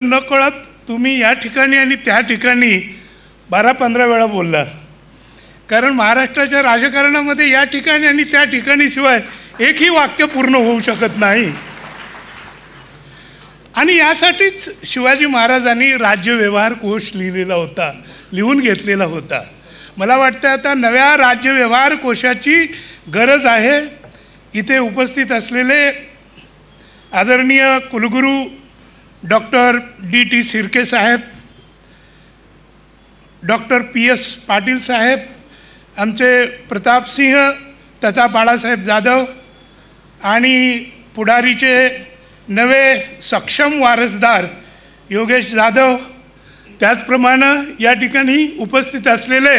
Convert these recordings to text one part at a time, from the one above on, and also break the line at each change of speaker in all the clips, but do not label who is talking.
नकळत तुम्ही या ठिकाणी आणि त्या ठिकाणी 12-15 वेळा बोलला, कारण महाराष्ट्राच्या राजकारणामध्ये या ठिकाणी आणि त्या ठिकाणी शिवाय एकही वाक्य पूर्ण होऊ शकत नाही. आणि यासाठीच शिवाजी महाराजांनी राज्य व्यवहार कोश लिहून घेतलेला होता. मला वाटतं आता नव्या राज्य व्यवहार कोशाची गरज आहे. इथे उपस्थित असलेले आदरणीय कुलगुरू डॉक्टर D.T. सिरके साहेब, डॉक्टर P.S. पाटील साहेब, आमचे प्रतापसिंह तथा बाळासाहेब जाधव आणि पुढारीचे नवे सक्षम वारसदार योगेश जाधव, त्याचप्रमाणे या ठिकाणी उपस्थित असलेले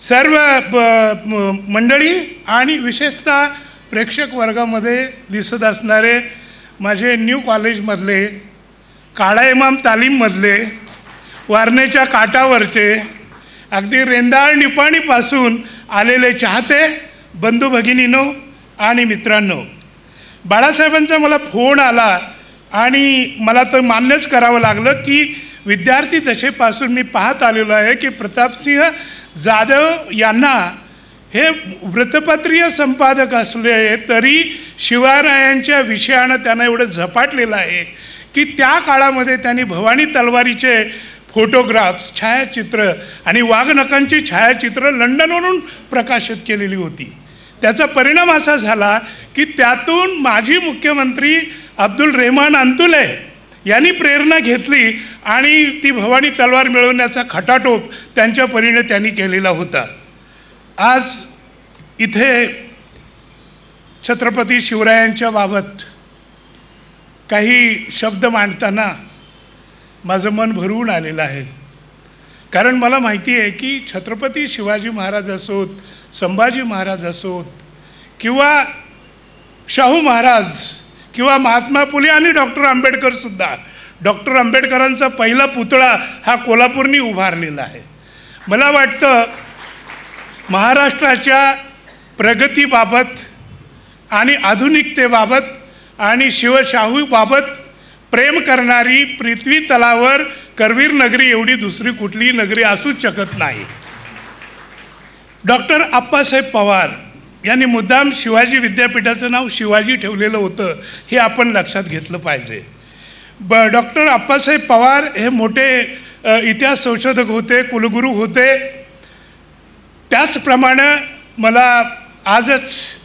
सर्व मंडळी आणि विशेषतः प्रेक्षक वर्गामध्ये दिसत असणारे माझे न्यू कॉलेजमधले, काळा इमाम तालीममधले, वारणेच्या काठावरचे, अगदी रेंदाळ निपाणीपासून आलेले चाहते बंधू भगिनींनो आणि मित्रांनो, बाळासाहेबांचा मला फोन आला आणि मला तर मान्यच करावं लागलं की विद्यार्थी दशेपासून मी पाहत आलेलो आहे की प्रतापसिंह जाधव यांना हे वृत्तपत्रीय संपादक असले तरी शिवरायांच्या विषयानं त्यांना एवढं झपाटलेलं आहे की त्या काळामध्ये त्यांनी भवानी तलवारीचे फोटोग्राफ्स, छायाचित्र आणि वाघनखांची छायाचित्र लंडनवरून प्रकाशित केलेली होती. त्याचा परिणाम असा झाला की त्यातून माजी मुख्यमंत्री अब्दुल रेहमान अंतुले यांनी प्रेरणा घेतली आणि ती भवानी तलवार मिळवण्याचा खटाटोप त्यांच्या परीने त्यांनी केलेला होता. आज इथे छत्रपती शिवरायांच्या बाबत काही शब्द मांडताना माझं मन भरवून आलेलं आहे, कारण मला माहिती आहे की छत्रपती शिवाजी महाराज असोत, संभाजी महाराज असोत किंवा शाहू महाराज किंवा महात्मा फुले आणि डॉक्टर आंबेडकरसुद्धा, डॉक्टर आंबेडकरांचा पहिला पुतळा हा कोल्हापूरनी उभारलेला आहे. मला वाटतं महाराष्ट्राच्या प्रगतीबाबत आणि आधुनिकतेबाबत आणि शिवशाहूबाबत प्रेम करणारी पृथ्वी तलावर करवीर नगरी एवढी दुसरी कुठलीही नगरी असूच शकत नाही. डॉक्टर आप्पासाहेब पवार यांनी मुद्दाम शिवाजी विद्यापीठाचं नाव शिवाजी ठेवलेलं होतं, हे आपण लक्षात घेतलं पाहिजे. डॉक्टर आप्पासाहेब पवार हे मोठे इतिहास संशोधक होते, कुलगुरू होते. त्याचप्रमाणे मला आजच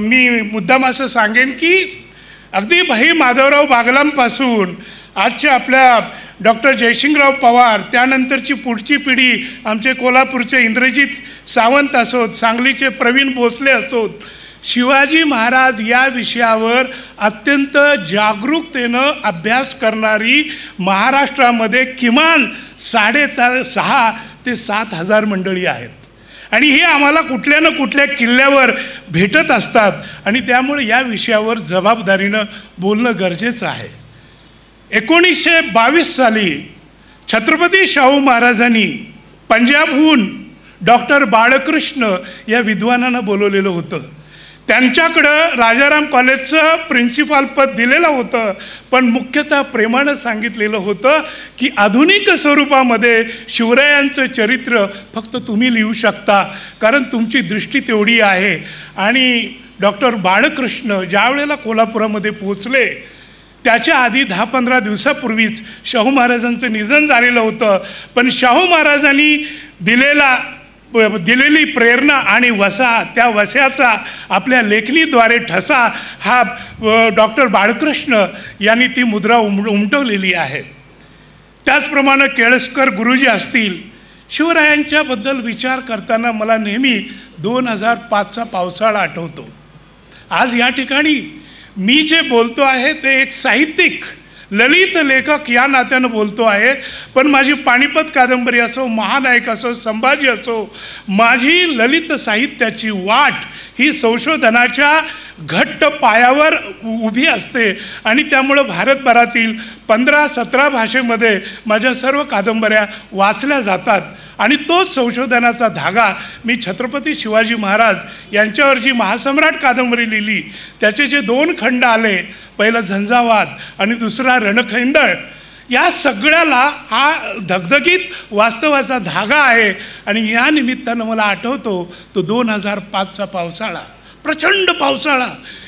मी मुद्दाम असं सांगेन की अगदी भाई माधवराव बागलांपासून आजच्या आपल्या डॉक्टर जयसिंगराव पवार, त्यानंतरची पुढची पिढी आमचे कोल्हापूरचे इंद्रजित सावंत असोत, सांगलीचे प्रवीण भोसले असोत, शिवाजी महाराज या विषयावर अत्यंत जागरूकतेनं अभ्यास करणारी महाराष्ट्रामध्ये किमान 6,500 ते 7,000 मंडळी आहेत. आणि हे आम्हाला कुठल्या ना कुठल्या किल्ल्यावर भेटत असतात आणि त्यामुळे या विषयावर जबाबदारीनं बोलणं गरजेचं आहे. 1922 साली छत्रपती शाहू महाराजांनी पंजाबहून डॉक्टर बाळकृष्ण या विद्वानांना बोलवलेलं होतं. त्यांच्याकडं राजाराम कॉलेजचं प्रिन्सिपाल पद दिलेलं होतं, पण मुख्यतः प्रेमानं सांगितलेलं होतं की आधुनिक स्वरूपामध्ये शिवरायांचं चरित्र फक्त तुम्ही लिहू शकता, कारण तुमची दृष्टी तेवढी आहे. आणि डॉक्टर बाळकृष्ण ज्या वेळेला कोल्हापुरामध्ये पोचले त्याच्या आधी 10-15 दिवसापूर्वीच शाहू महाराजांचं निधन झालेलं होतं, पण शाहू महाराजांनी दिलेली प्रेरणा आणि वसा, त्या वस्याचा आपल्या लेखणीद्वारे ठसा हा डॉक्टर बाळकृष्ण यांनी ती मुद्रा उमटवलेली आहे. त्याचप्रमाणे केळसकर गुरुजी असतील, शिवरायांच्याबद्दल विचार करताना मला नेहमी 2005चा पावसाळा आठवतो. आज या ठिकाणी मी जे बोलतो आहे ते एक साहित्यिक, ललित लेखक या नात्यानं बोलतो आहे, पण माझी पानिपत कादंबरी असो, महानायक असो, संभाजी असो, माझी ललित साहित्याची वाट ही संशोधनाच्या घट्ट पायावर उभी असते आणि त्यामुळं भारतभरातील 15-17 भाषेमध्ये माझ्या सर्व कादंबऱ्या वाचल्या जातात. आणि तोच संशोधनाचा धागा मी छत्रपती शिवाजी महाराज यांच्यावर जी महासम्राट कादंबरी लिहिली, त्याचे जे 2 खंड आले, पहिला झंझावात आणि दुसरा रणखैंदळ, या सगळ्याला हा धगधगीत वास्तवाचा धागा आहे. आणि या निमित्तानं मला आठवतो तो 2005चा पावसाळा, प्रचंड पावसाळा,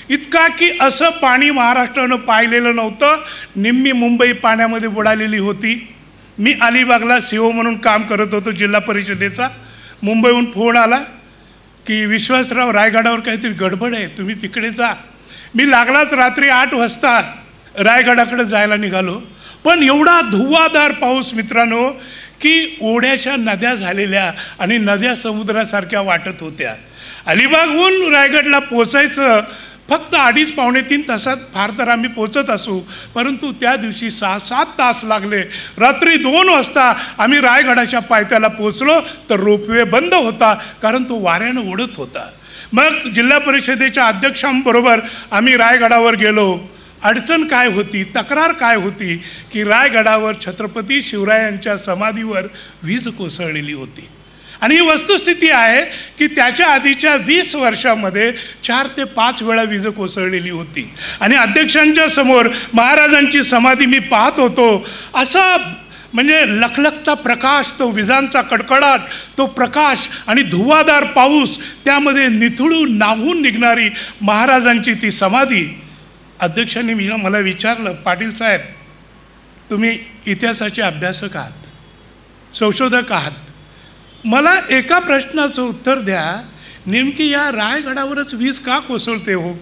इतका की असं पाणी महाराष्ट्रानं पाहिलेलं नव्हतं. निम्मी मुंबई पाण्यामध्ये बुडालेली होती. मी अलिबागला CO म्हणून काम करत होतो जिल्हा परिषदेचा. मुंबईहून फोन आला की विश्वासराव, रायगडावर काहीतरी गडबड आहे, तुम्ही तिकडे जा. मी लागलाच रात्री 8 वाजता रायगडाकडे जायला निघालो. पण एवढा धुव्वाधार पाऊस मित्रांनो की ओढ्याच्या नद्या झालेल्या आणि नद्या समुद्रासारख्या वाटत होत्या. अलिबागहून रायगडला पोचायचं फक्त 2.5-3 तासात फार तर आम्ही पोचत असू, परंतु त्या दिवशी 6-7 तास लागले. रात्री 2 वाजता आम्ही रायगडाच्या पायथ्याला पोचलो तर रोपवे बंद होता, कारण तो वाऱ्यानं ओढत होता. मग जिल्हा परिषदेच्या अध्यक्षांबरोबर आम्ही रायगडावर गेलो. अडचण काय होती, तक्रार काय होती की रायगडावर छत्रपती शिवरायांच्या समाधीवर वीज कोसळलेली होती. आणि ही वस्तुस्थिती आहे की त्याच्या आधीच्या 20 वर्षामध्ये 4 ते 5 वेळा वीज कोसळलेली होती. आणि अध्यक्षांच्या समोर महाराजांची समाधी मी पाहत होतो. असा म्हणजे लखलखता प्रकाश, तो विजांचा कडकडाट, तो प्रकाश आणि धुव्वाधार पाऊस, त्यामध्ये निथळून नाहून निघणारी महाराजांची ती समाधी. अध्यक्षांनी मला विचारलं, पाटील साहेब, तुम्ही इतिहासाचे अभ्यासक आहात, संशोधक आहात, मला एका प्रश्नाचं उत्तर द्या, नेमकी या रायगडावरच वीज का कोसळते हो?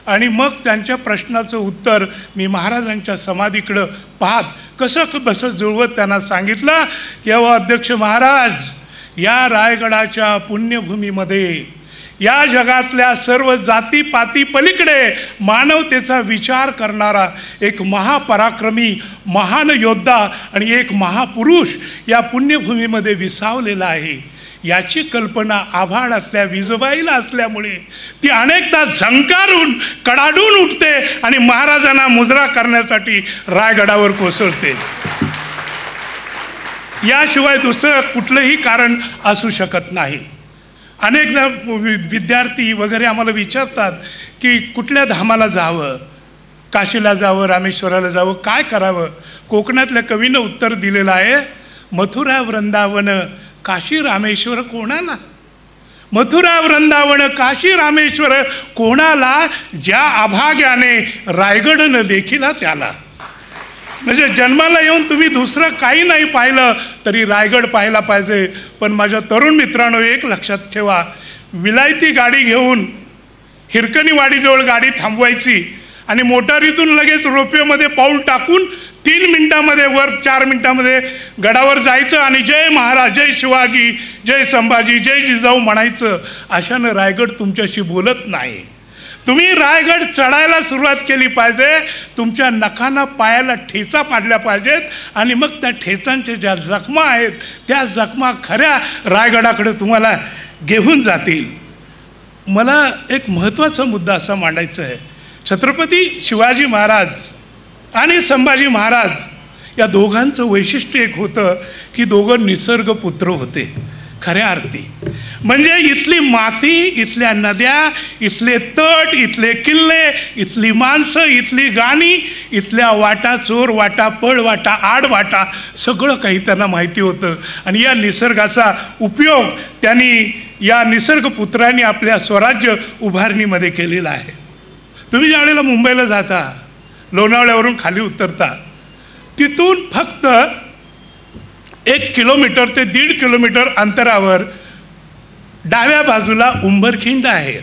आणि मग त्यांच्या प्रश्नाचं उत्तर मी महाराजांच्या समाधीकडं पाहत कसं बसं जुळवत त्यांना सांगितलं की अध्यक्ष महाराज, या रायगडाच्या पुण्यभूमीमध्ये या जगातल्या सर्व जातीपाती पलीकडे मानवतेचा विचार करणारा एक महापराक्रमी, महान योद्धा आणि एक महापुरुष या पुण्यभूमीमध्ये विसावलेला आहे. याची कल्पना आभाळातल्या विजबाईला असल्यामुळे ती अनेकदा झंकारून कडाडून उठते आणि महाराजांना मुजरा करण्यासाठी रायगडावर कोसळते. याशिवाय दुसरं कुठलंही कारण असू शकत नाही. अनेकदा विद्यार्थी वगैरे आम्हाला विचारतात की कुठल्या धामाला जावं, काशीला जावं, रामेश्वराला जावं, काय करावं? कोकणातल्या कवीनं उत्तर दिलेलं आहे, मथुरा वृंदावन काशी रामेश्वर कोणाला? मथुरा वृंदावन काशी रामेश्वर कोणाला, ज्या अभाग्याने रायगड न देखिला त्याला. म्हणजे जन्माला येऊन तुम्ही दुसरं काही नाही पाहिलं तरी रायगड पाहायला पाहिजे. पण माझ्या तरुण मित्रांनो, एक लक्षात ठेवा, विलायती गाडी घेऊन हिरकणीवाडीजवळ गाडी थांबवायची आणि मोटारीतून लगेच रोपवेमध्ये पाऊल टाकून 3 मिनिटामध्ये वर 4 मिनिटामध्ये गडावर जायचं आणि जय महाराज, जय शिवाजी, जय संभाजी, जय जिजाऊ म्हणायचं. अशानं रायगड तुमच्याशी बोलत नाही. तुम्ही रायगड चढायला सुरुवात केली पाहिजे, तुमच्या नखांना पायाला ठेचा पाडल्या पाहिजेत आणि मग त्या ठेचांच्या ज्या जखमा आहेत त्या जखमा खऱ्या रायगडाकडे तुम्हाला घेऊन जातील. मला एक महत्त्वाचा मुद्दा असा मांडायचा आहे, छत्रपती शिवाजी महाराज आणि संभाजी महाराज या दोघांचं वैशिष्ट्य एक होतं की दोघं निसर्गपुत्र होते खऱ्या अर्थी. म्हणजे इथली माती, इथल्या नद्या, इथले तट, इथले किल्ले, इथली माणसं, इथली गाणी, इथल्या वाटा, चोर वाटा, पळ वाटा, आड वाटा, सगळं काही त्यांना माहिती होतं. आणि या निसर्गाचा उपयोग त्यांनी, या निसर्गपुत्रांनी आपल्या स्वराज्य उभारणीमध्ये केलेला आहे. तुम्ही ज्यावेळेला मुंबईला जाता, लोणावळ्यावरून खाली उतरता, तिथून फक्त 1 किलोमीटर ते 1.5 किलोमीटर अंतरावर डाव्या बाजूला उंबरखिंड आहे.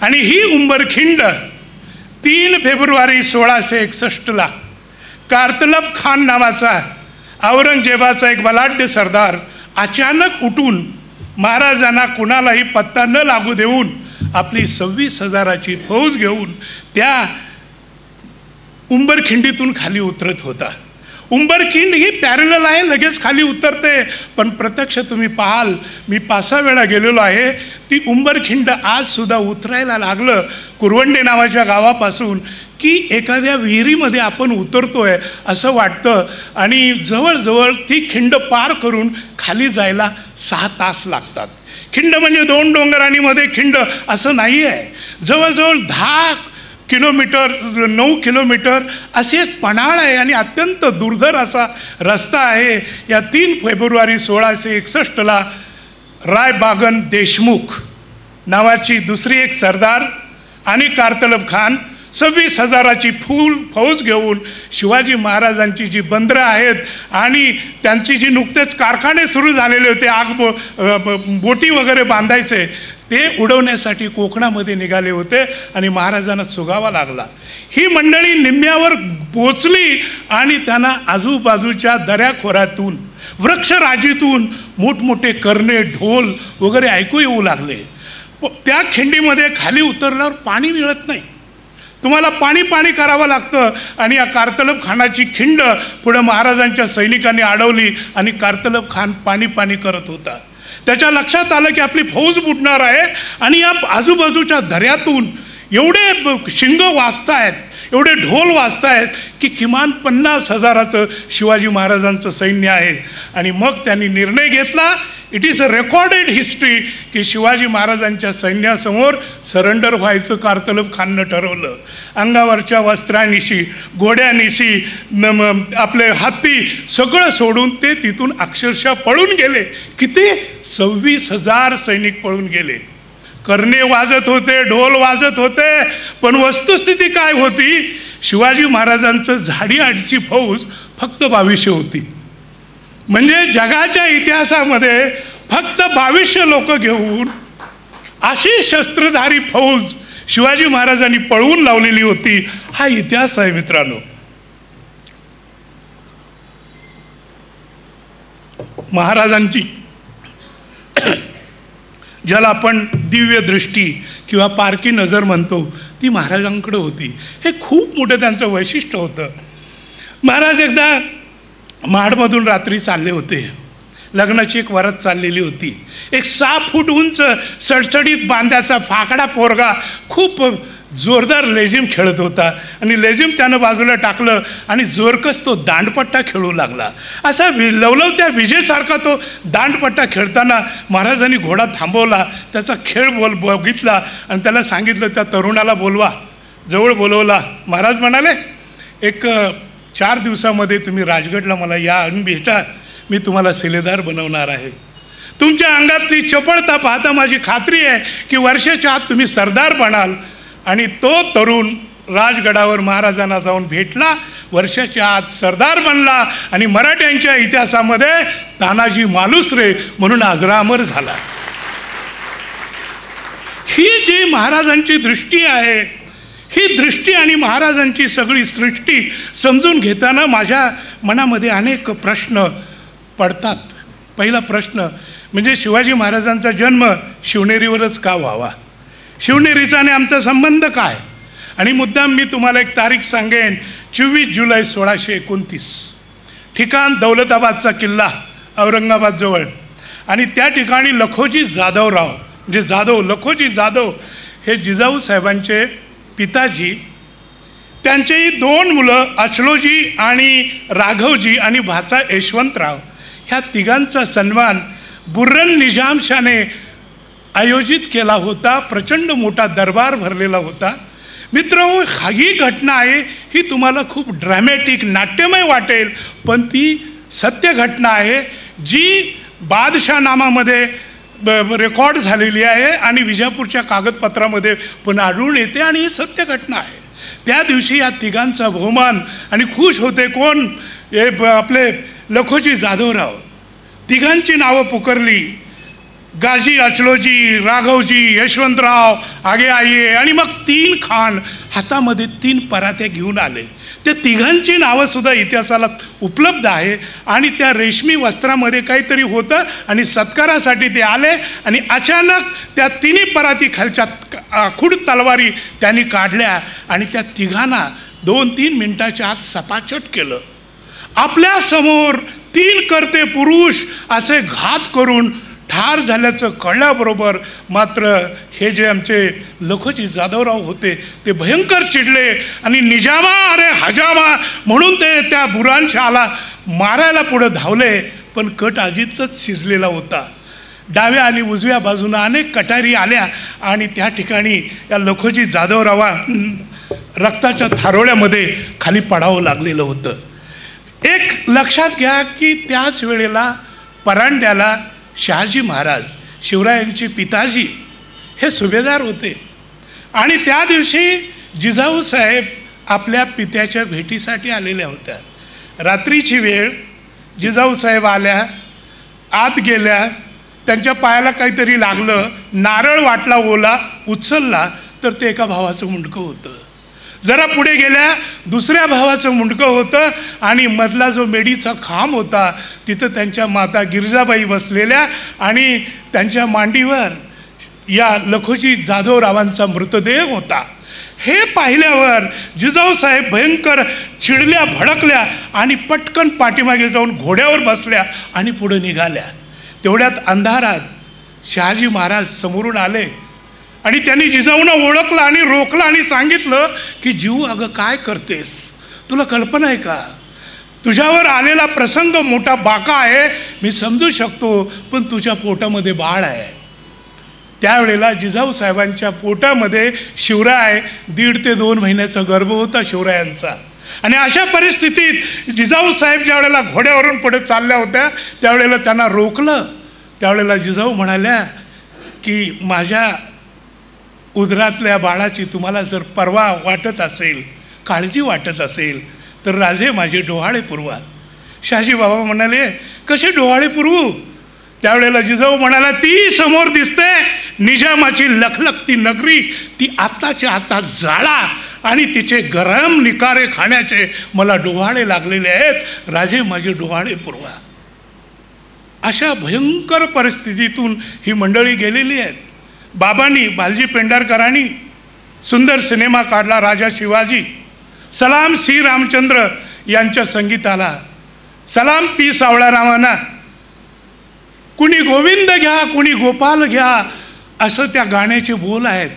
आणि ही उंबरखिंड 3 फेब्रुवारी 1661ला कार्तलब खान नावाचा औरंगजेबाचा एक बलाढ्य सरदार अचानक उठून महाराजांना कुणालाही पत्ता न लागू देऊन आपली 26,000ची फौज घेऊन त्या उंबरखिंडीतून खाली उतरत होता. उंबरखिंड ही पॅरलल आहे, लगेच खाली उतरते. पण प्रत्यक्ष तुम्ही पाहाल, मी 5-6 वेळा गेलेलो आहे, ती उंबरखिंड आज सुद्धा उतरायला लागलं कुरवंडे नावाच्या गावापासून की एखाद्या विहिरीमध्ये आपण उतरतोय असं वाटतं. आणि जवळजवळ ती खिंड पार करून खाली जायला 6 तास लागतात. खिंड म्हणजे 2 डोंगर आणि मध्ये खिंड असं नाही आहे. जवळजवळ 10 किलोमीटर 9 किलोमीटर असे एक पन्हाळ आहे आणि अत्यंत दुर्धर असा रस्ता आहे. या 3 फेब्रुवारी 1661ला रायबागन देशमुख नावाची दुसरी एक सरदार आणि कारतलब खान 26,000ची फौज घेऊन शिवाजी महाराजांची जी बंदरं आहेत आणि त्यांची जी नुकतेच कारखाने सुरू झालेले होते, बोटी वगैरे बांधायचे, ते उडवण्यासाठी कोकणामध्ये निघाले होते आणि महाराजांना सुगावा लागला. ही मंडळी निम्म्यावर पोचली आणि त्यांना आजूबाजूच्या दऱ्याखोऱ्यातून वृक्षराजीतून मोठमोठे करणे ढोल वगैरे ऐकू येऊ लागले. त्या खिंडीमध्ये खाली उतरल्यावर पाणी मिळत नाही, तुम्हाला पाणी करावं लागतं. आणि या कारतलब खानाची खिंड पुढे महाराजांच्या सैनिकांनी अडवली आणि कारतलब खान पाणी करत होता. त्याच्या लक्षात आलं की आपली फौज बुडणार आहे आणि या आजूबाजूच्या दऱ्यातून एवढे शिंग वाजतायत, एवढे ढोल वाजतायत की किमान 50,000चं शिवाजी महाराजांचं सैन्य आहे. आणि मग त्यांनी निर्णय घेतला, it is a recorded history, की शिवाजी महाराजांच्या सैन्यासमोर सरेंडर व्हायचं कारतलब खाननं ठरवलं. अंगावरच्या वस्त्रानिशी, घोड्यानिशी, आपले हत्ती सगळं सोडून ते तिथून अक्षरशः पळून गेले. किती? 26,000 सैनिक पळून गेले. करणे वाजत होते, ढोल वाजत होते, पण वस्तुस्थिती काय होती? शिवाजी महाराजांचं झाडीआडची फौज फक्त 2200 होती. म्हणजे जगाच्या इतिहासामध्ये फक्त 2200 लोक घेऊन अशी शस्त्रधारी फौज शिवाजी महाराजांनी पळवून लावलेली होती. हा इतिहास आहे मित्रांनो. महाराजांची ज्याला आपण दिव्य दृष्टी किंवा पारखी नजर म्हणतो, ती महाराजांकडे होती. हे खूप मोठं त्यांचं वैशिष्ट्य होतं. महाराज एकदा महाडमधून रात्री चालले होते. लग्नाची एक वरात चाललेली होती. एक 6 फूट उंच सडसडीत बांध्याचा फाकडा पोरगा खूप जोरदार लेझिम खेळत होता आणि लेझिम त्यानं बाजूला टाकलं आणि जोरकस तो दांडपट्टा खेळू लागला. असा लवलवत्या विजेसारखा तो दांडपट्टा खेळताना महाराजांनी घोडा थांबवला, त्याचा खेळ बघितला आणि त्याला सांगितलं, त्या तरुणाला बोलवा. जवळ बोलवला. महाराज म्हणाले, एक 4 दिवसामध्ये तुम्ही राजगडला मला या आणि भेटा, मी तुम्हाला शिलेदार बनवणार आहे. तुमच्या अंगातली चपळता पाहता माझी खात्री आहे की वर्षाच्या आत तुम्ही सरदार बनाल. आणि तो तरुण राजगडावर महाराजांना जाऊन भेटला, वर्षाच्या आत सरदार बनला आणि मराठ्यांच्या इतिहासामध्ये तानाजी मालुसरे म्हणून अजरामर झाला. ही जी महाराजांची दृष्टी आहे, ही दृष्टी आणि महाराजांची सगळी सृष्टी समजून घेताना माझ्या मनामध्ये अनेक प्रश्न पडतात. पहिला प्रश्न म्हणजे शिवाजी महाराजांचा जन्म शिवनेरीवरच का व्हावा? शिवनेरीचा आणि आमचा संबंध काय? आणि मुद्दाम मी तुम्हाला एक तारीख सांगेन, 24 जुलै 1629. ठिकाण दौलताबादचा किल्ला, औरंगाबादजवळ. आणि त्या ठिकाणी लखोजी जाधवराव, म्हणजे लखोजी जाधव हे जिजाऊ साहेबांचे पिताजी, त्यांचेही 2 मुलं अचलोजी आणि राघवजी आणि भाचा यशवंतराव, ह्या तिघांचा सन्मान बुर्रन निजामशाने आयोजित केला होता. प्रचंड मोठा दरबार भरलेला होता. मित्रहो, ही घटना आहे, ही तुम्हाला खूप ड्रॅमॅटिक, नाट्यमय वाटेल, पण ती सत्य घटना आहे, जी बादशाह नामामध्ये रेकॉर्ड झालेली आहे आणि विजापूरच्या कागदपत्रामध्ये पण आढळून येते आणि ही सत्य घटना आहे. त्या दिवशी या तिघांचा बहुमान आणि खुश होते कोण? हे आपले लखोजी जाधवराव. तिघांची नावं पुकारली, गाजी, अचलोजी, राघवजी, यशवंतराव, आगे आये. आणि मग 3 खान हातामध्ये 3 परात्या घेऊन आले. त्या तिघांची नावंसुद्धा इतिहासाला उपलब्ध आहे. आणि त्या रेशमी वस्त्रामध्ये काहीतरी होतं आणि सत्कारासाठी ते आले आणि अचानक त्या 3 पराती खालच्या आखूड तलवारी त्यांनी काढल्या आणि त्या तिघांना 2-3 मिनिटाच्या आत सपाचट केलं. आपल्यासमोर 3 करते पुरुष असे घात करून ठार झाल्याचं कळल्याबरोबर मात्र हे जे आमचे लखोजी जाधवराव होते ते भयंकर चिडले आणि निजामा अरे हजामा म्हणून ते त्या बुरानशाहला मारायला पुढे धावले. पण कट आधीच शिजलेला होता. डाव्या आणि उजव्या बाजूनं अनेक कटारी आल्या आणि त्या ठिकाणी या लखोजी जाधवरावा रक्ताच्या थारोळ्यामध्ये खाली पडावं लागलेलं होतं. एक लक्षात घ्या की त्याच वेळेला परांड्याला शहाजी महाराज, शिवरायांचे पिताजी हे सुभेदार होते. आणि त्या दिवशी जिजाऊ साहेब आपल्या पित्याच्या भेटीसाठी आलेल्या होत्या. रात्रीची वेळ, जिजाऊ साहेब आल्या, आत गेल्या, त्यांच्या पायाला काहीतरी लागलं, नारळ वाटला ओला, उचलला तर ते एका भावाचं मुंडकं होतं. जरा पुढे गेल्या, दुसऱ्या भावाचं मुंडकं होतं आणि मधला जो मेडीचा खांब होता तिथं त्यांच्या माता गिरजाबाई बसलेल्या आणि त्यांच्या मांडीवर या लखोजी जाधवरावांचा मृतदेह होता. हे पाहिल्यावर जिजाऊ साहेब भयंकर चिडल्या, भडकल्या आणि पटकन पाठीमागे जाऊन घोड्यावर बसल्या आणि पुढे निघाल्या. तेवढ्यात अंधारात शहाजी महाराज समोरून आले आणि त्यांनी जिजाऊंना ओळखलं आणि रोखलं आणि सांगितलं की जीव, अगं काय करतेस, तुला कल्पना आहे का, तुझ्यावर आलेला प्रसंग मोठा बाका आहे, मी समजू शकतो, पण तुझ्या पोटामध्ये बाळ आहे. त्यावेळेला जिजाऊ साहेबांच्या पोटामध्ये शिवराय 1.5 ते 2 महिन्याचा गर्भ होता शिवरायांचा. आणि अशा परिस्थितीत जिजाऊ साहेब ज्या वेळेला घोड्यावरून पुढे चालल्या होत्या त्यावेळेला त्यांना रोखलं. त्यावेळेला जिजाऊ म्हणाल्या की माझ्या उदरातल्या बाळाची तुम्हाला जर पर्वा वाटत असेल, काळजी वाटत असेल तर राजे माझे डोहाळे पुरवा. शहाजी बाबा म्हणाले, कसे डोहाळे पुरवू? त्यावेळेला जिजाऊ म्हणाला, ती समोर दिसते निजामाची लखलखती नगरी, ती आत्ताच्या आता जाळा आणि तिचे गरम निकारे खाण्याचे मला डोहाळे लागलेले आहेत, राजे माझे डोहाळे पुरवा. अशा भयंकर परिस्थितीतून ही मंडळी गेलेली आहेत. बाबांनी, बालजी पेंढारकरांनी सुंदर सिनेमा काढला राजा शिवाजी. सलाम सी रामचंद्र यांच्या संगीताला, सलाम पी सावळारामांना. कुणी गोविंद घ्या, कुणी गोपाल घ्या, असं त्या गाण्याचे बोल आहेत.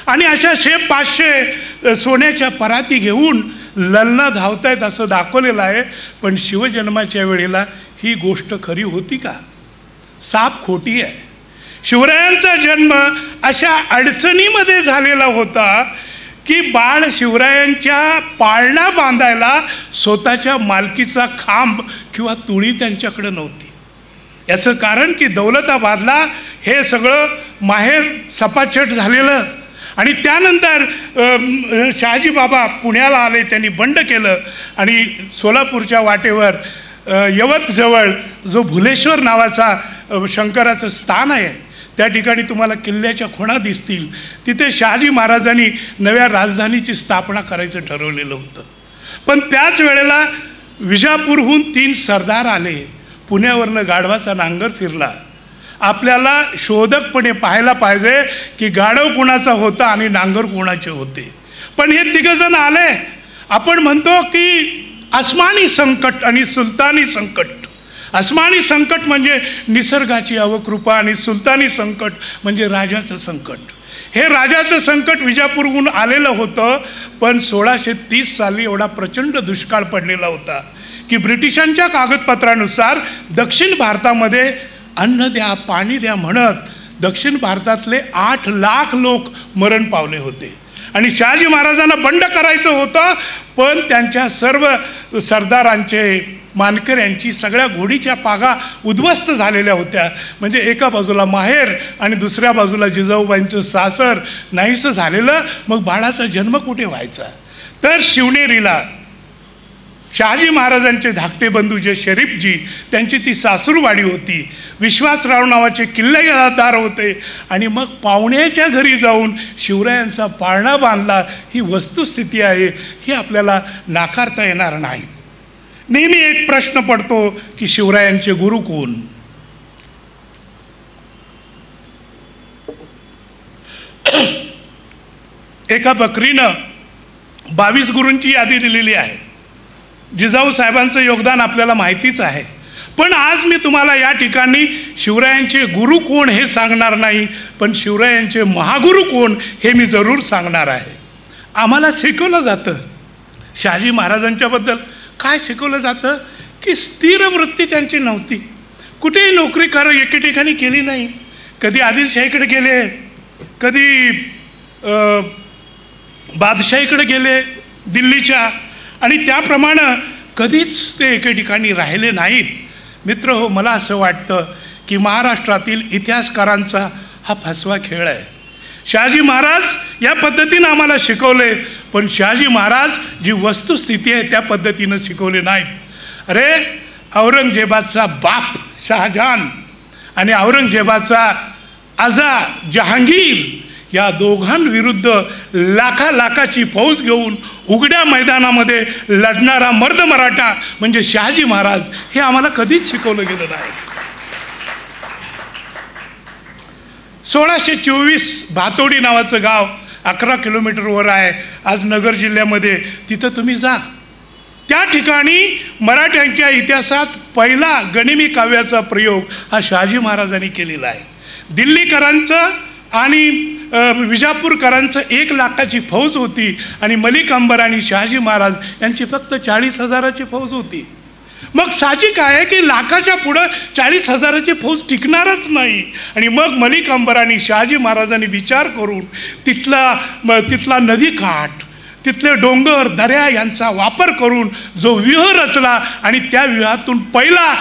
आणि अशा 100-500 सोन्याच्या पराती घेऊन ललना धावतायत असं दाखवलेलं आहे. पण शिवजन्माच्या वेळेला ही गोष्ट खरी होती का? साप खोटी आहे. शिवरायांचा जन्म अशा अडचणीमध्ये झालेला होता की बाळ शिवरायांच्या पाळणा बांधायला स्वतःच्या मालकीचा खांब किंवा तुळी त्यांच्याकडे नव्हती. याचं कारण की दौलताबादला हे सगळं माहेर सपाचट झालेलं आणि त्यानंतर शहाजी बाबा पुण्याला आले, त्यांनी बंड केलं आणि सोलापूरच्या वाटेवर यवतजवळ जो भुलेश्वर नावाचा शंकराचं स्थान आहे त्या ठिकाणी तुम्हाला किल्ल्याच्या खुणा दिसतील. तिथे शहाजी महाराजांनी नव्या राजधानीची स्थापना करायचं ठरवलेलं होतं. पण त्याच वेळेला विजापूरहून 3 सरदार आले. पुण्यावरनं गाढवाचा नांगर फिरला. आपल्याला शोधकपणे पाहायला पाहिजे की गाढव कुणाचा होता आणि नांगर कुणाचे होते. पण हे 3 जण आले. आपण म्हणतो की आसमानी संकट आणि सुलतानी संकट. आसमानी संकट म्हणजे निसर्गाची अवकृपा आणि सुलतानी संकट म्हणजे राजाचं संकट. हे राजाचं संकट विजापूरहून आलेलं होतं. पण 1630 साली एवढा प्रचंड दुष्काळ पडलेला होता की ब्रिटिशांच्या कागदपत्रानुसार दक्षिण भारतामध्ये अन्न द्या, पाणी द्या म्हणत दक्षिण भारतातले 8 लाख लोक मरण पावले होते. आणि शहाजी महाराजांना बंड करायचं होतं. पण त्यांच्या सर्व सरदारांचे, मानकऱ्यांची सगळ्या घोडीच्या पागा उद्ध्वस्त झालेल्या होत्या. म्हणजे एका बाजूला माहेर आणि दुसऱ्या बाजूला जिजाऊबाईंचं सासर नाहीसं झालेलं. मग बाळाचा जन्म कुठे व्हायचा? तर शिवनेरीला शहाजी महाराजांचे धाकटे बंधू जे शरीफजी, त्यांची ती सासूरवाडी होती. विश्वासराव नावाचे किल्लेदार होते. आणि मग पाहुण्याच्या घरी जाऊन शिवरायांचा पाळणा बांधला. ही वस्तुस्थिती आहे, ही आपल्याला नाकारता येणार नाही. नेहमी एक प्रश्न पडतो की शिवरायांचे गुरु कोण? एका बकरीनं 22 गुरूंची यादी दिलेली आहे. जिजाऊ साहेबांचं योगदान आपल्याला माहितीच आहे. पण आज मी तुम्हाला या ठिकाणी शिवरायांचे गुरु कोण हे सांगणार नाही, पण शिवरायांचे महागुरु कोण हे मी जरूर सांगणार आहे. आम्हाला शिकवलं जातं शहाजी महाराजांच्याबद्दल काय शिकवलं जातं की स्थिर वृत्ती त्यांची नव्हती. कुठेही नोकरी एके ठिकाणी केली नाही. कधी आदिलशाहीकडे गेले, कधी बादशाहीकडे गेले दिल्लीच्या, आणि त्याप्रमाणे कधीच ते एके ठिकाणी राहिले नाहीत. मित्र हो, मला असं वाटतं की महाराष्ट्रातील इतिहासकारांचा हा फसवा खेळ आहे. शहाजी महाराज या पद्धतीनं आम्हाला शिकवले, पण शहाजी महाराज जी वस्तुस्थिती आहे त्या पद्धतीनं शिकवले नाहीत. अरे, औरंगजेबाचा बाप शहाजहान आणि औरंगजेबाचा आजा जहांगीर या दोघांविरुद्ध लाखाची फौज घेऊन उघड्या मैदानामध्ये लढणारा मर्द मराठा म्हणजे शहाजी महाराज, हे आम्हाला कधीच शिकवलं गेलं नाही. 1624 भातोडी नावाचं गाव 11 किलोमीटरवर आहे आज नगर जिल्ह्यामध्ये. तिथं तुम्ही जा. त्या ठिकाणी मराठ्यांच्या इतिहासात पहिला गनिमी काव्याचा प्रयोग हा शहाजी महाराजांनी केलेला आहे. दिल्लीकरांचं आणि विजापूरकरांचं 1 लाखाची फौज होती आणि मलिक अंबर आणि शहाजी महाराज यांची फक्त 40,000ची फौज होती. मग साहजिक आहे की लाखाच्या पुढं 40,000ची फौज टिकणारच नाही. आणि मग मलिक अंबर आणि शहाजी महाराजांनी विचार करून तिथला नदीकाठ, तिथले डोंगर दऱ्या यांचा वापर करून जो व्यूह रचला आणि त्या व्यूहातून पहिला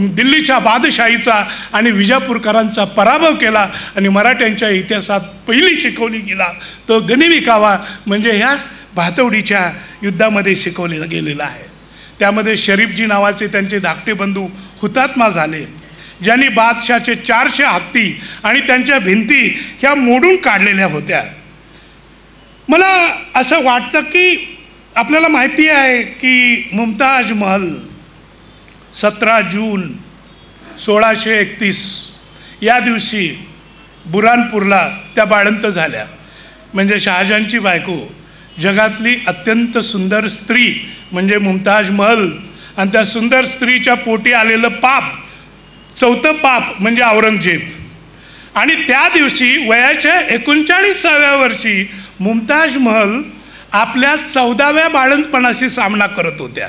दिल्लीच्या बादशाहीचा आणि विजापूरकरांचा पराभव केला आणि मराठ्यांच्या इतिहासात पहिली शिकवणी गेला तो गनिमी कावा म्हणजे ह्या भातवडीच्या युद्धामध्ये शिकवलेला गेलेला आहे. त्यामध्ये शरीफजी नावाचे त्यांचे धाकटे बंधू हुतात्मा झाले, ज्यांनी बादशाहचे 400 हत्ती आणि त्यांच्या भिंती ह्या मोडून काढलेल्या होत्या. मला असं वाटतं की आपल्याला माहिती आहे की मुमताज महल 17 जून 1631 या दिवशी बुरानपूरला त्या बाळंत झाल्या. म्हणजे शहाजहानची बायको, जगातली अत्यंत सुंदर स्त्री म्हणजे मुमताज महल, आणि त्या सुंदर स्त्रीच्या पोटी आलेलं पाप, 4थं पाप म्हणजे औरंगजेब. आणि त्या दिवशी वयाच्या 39व्या वर्षी मुमताज महल आपल्या 14व्या बाळंतपणाशी सामना करत होत्या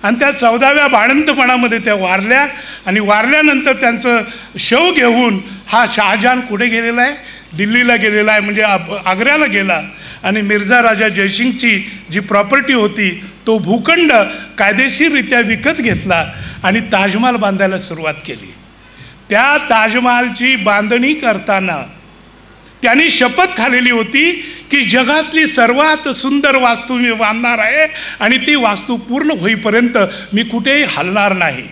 आणि त्या 14व्या बाळंतपणामध्ये त्या वारल्या. आणि वारल्यानंतर त्यांचं शव घेऊन हा शहाजहान कुठे गेलेला आहे? दिल्लीला गेलेला आहे, म्हणजे आग्र्याला गेला. आणि मिर्झा राजा जयसिंगची जी प्रॉपर्टी होती तो भूखंड कायदेशीररित्या विकत घेतला आणि ताजमहाल बांधायला सुरुवात केली. त्या ताजमहालची बांधणी करताना त्यांनी शपथ खाल्लेली होती की जगातली सर्वात सुंदर वास्तू मी बांधणार आहे आणि ती वास्तू पूर्ण होईपर्यंत मी कुठेही हलणार नाही.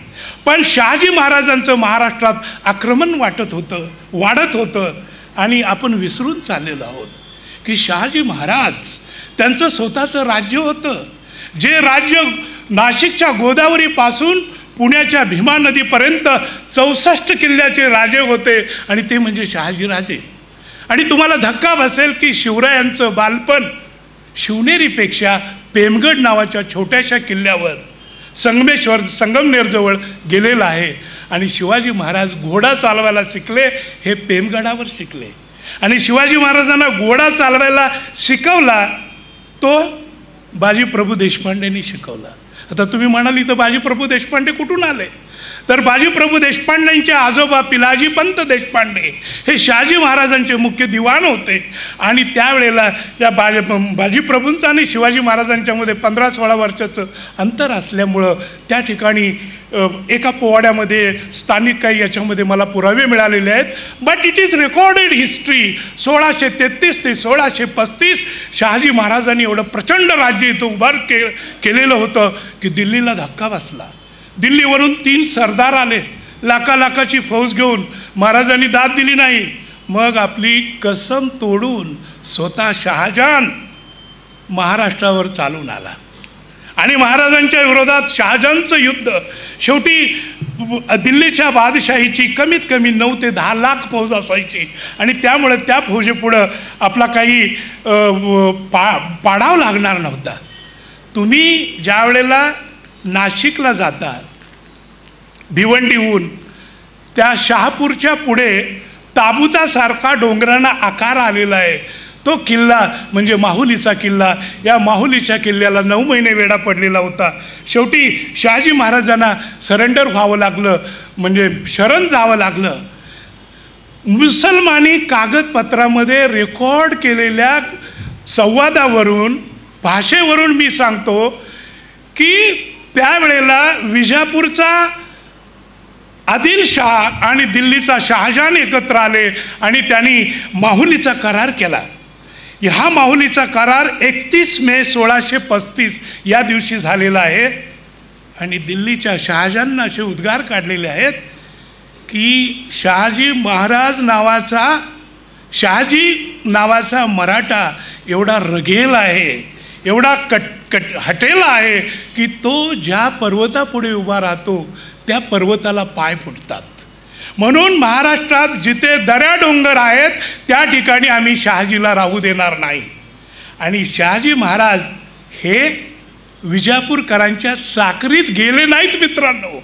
पण शहाजी महाराजांचं महाराष्ट्रात आक्रमण वाढत होतं आणि आपण विसरून चाललेलो आहोत की शहाजी महाराज त्यांचं स्वतःचं राज्य होतं, जे राज्य नाशिकच्या गोदावरीपासून पुण्याच्या भीमा नदीपर्यंत 64 किल्ल्याचे राजे होते आणि ते म्हणजे शहाजीराजे. आणि तुम्हाला धक्का बसेल की शिवरायांचं बालपण शिवनेरीपेक्षा पेमगड नावाच्या छोट्याशा किल्ल्यावर संगमनेरजवळ गेलेलं आहे. आणि शिवाजी महाराज घोडा चालवायला शिकले हे पेमगडावर शिकले. आणि शिवाजी महाराजांना घोडा चालवायला शिकवला तो बाजीप्रभू देशपांडेंनी शिकवला. आता तुम्ही म्हणाली तर बाजीप्रभू देशपांडे कुठून आले? तर बाजीप्रभू देशपांडेंचे आजोबा पिलाजीपंत देशपांडे हे शहाजी महाराजांचे मुख्य दिवाण होते. आणि त्यावेळेला या बाजीप्रभूंचं आणि शिवाजी महाराजांच्यामध्ये 15-16 वर्षाचं अंतर असल्यामुळं त्या ठिकाणी एका पोवाड्यामध्ये स्थानिक काही याच्यामध्ये मला पुरावे मिळालेले आहेत. But it is recorded history. 1633 ते 1635 शहाजी महाराजांनी एवढं प्रचंड राज्य इथं उभार केलेलं होतं की दिल्लीला धक्का बसला. दिल्लीवरून 3 सरदार आले लाखाची फौज घेऊन. महाराजांनी दाद दिली नाही. मग आपली कसम तोडून स्वतः शहाजहान महाराष्ट्रावर चालून आला आणि महाराजांच्या विरोधात शहाजहानचं युद्ध. शेवटी दिल्लीच्या बादशाहीची कमीत कमी 9 ते 10 लाख फौज असायची आणि त्यामुळे त्या फौजेपुढं आपला काही पाडाव लागणार नव्हता. तुम्ही ज्या वेळेला नाशिकला जाता भिवंडीहून, त्या शहापूरच्या पुढे ताबुतासारखा डोंगरांना आकार आलेला आहे. तो किल्ला म्हणजे माहुलीचा किल्ला. या माहुलीच्या किल्ल्याला 9 महिने वेढा पडलेला होता. शेवटी शहाजी महाराजांना सरेंडर व्हावं लागलं, म्हणजे शरण जावं लागलं. मुसलमानी कागदपत्रामध्ये रेकॉर्ड केलेल्या संवादावरून, भाषेवरून मी सांगतो की त्यावेळेला विजापूरचा आदिलशाह आणि दिल्लीचा शहाजहान एकत्र आले आणि त्यांनी माहुलीचा करार केला. हा माहुलीचा करार 31 मे 1635 या दिवशी झालेला आहे. आणि दिल्लीच्या शहाजहाननं असे उद्गार काढलेले आहेत की शहाजी नावाचा मराठा एवढा रगेल आहे, एवढा हटेला आहे की तो ज्या पर्वतापुढे उभा राहतो त्या पर्वताला पाय फुटतात. म्हणून महाराष्ट्रात जिथे दऱ्या डोंगर आहेत त्या ठिकाणी आम्ही शहाजीला राहू देणार नाही. आणि शहाजी महाराज हे विजापूरकरांच्या चाकरीत गेले नाहीत मित्रांनो.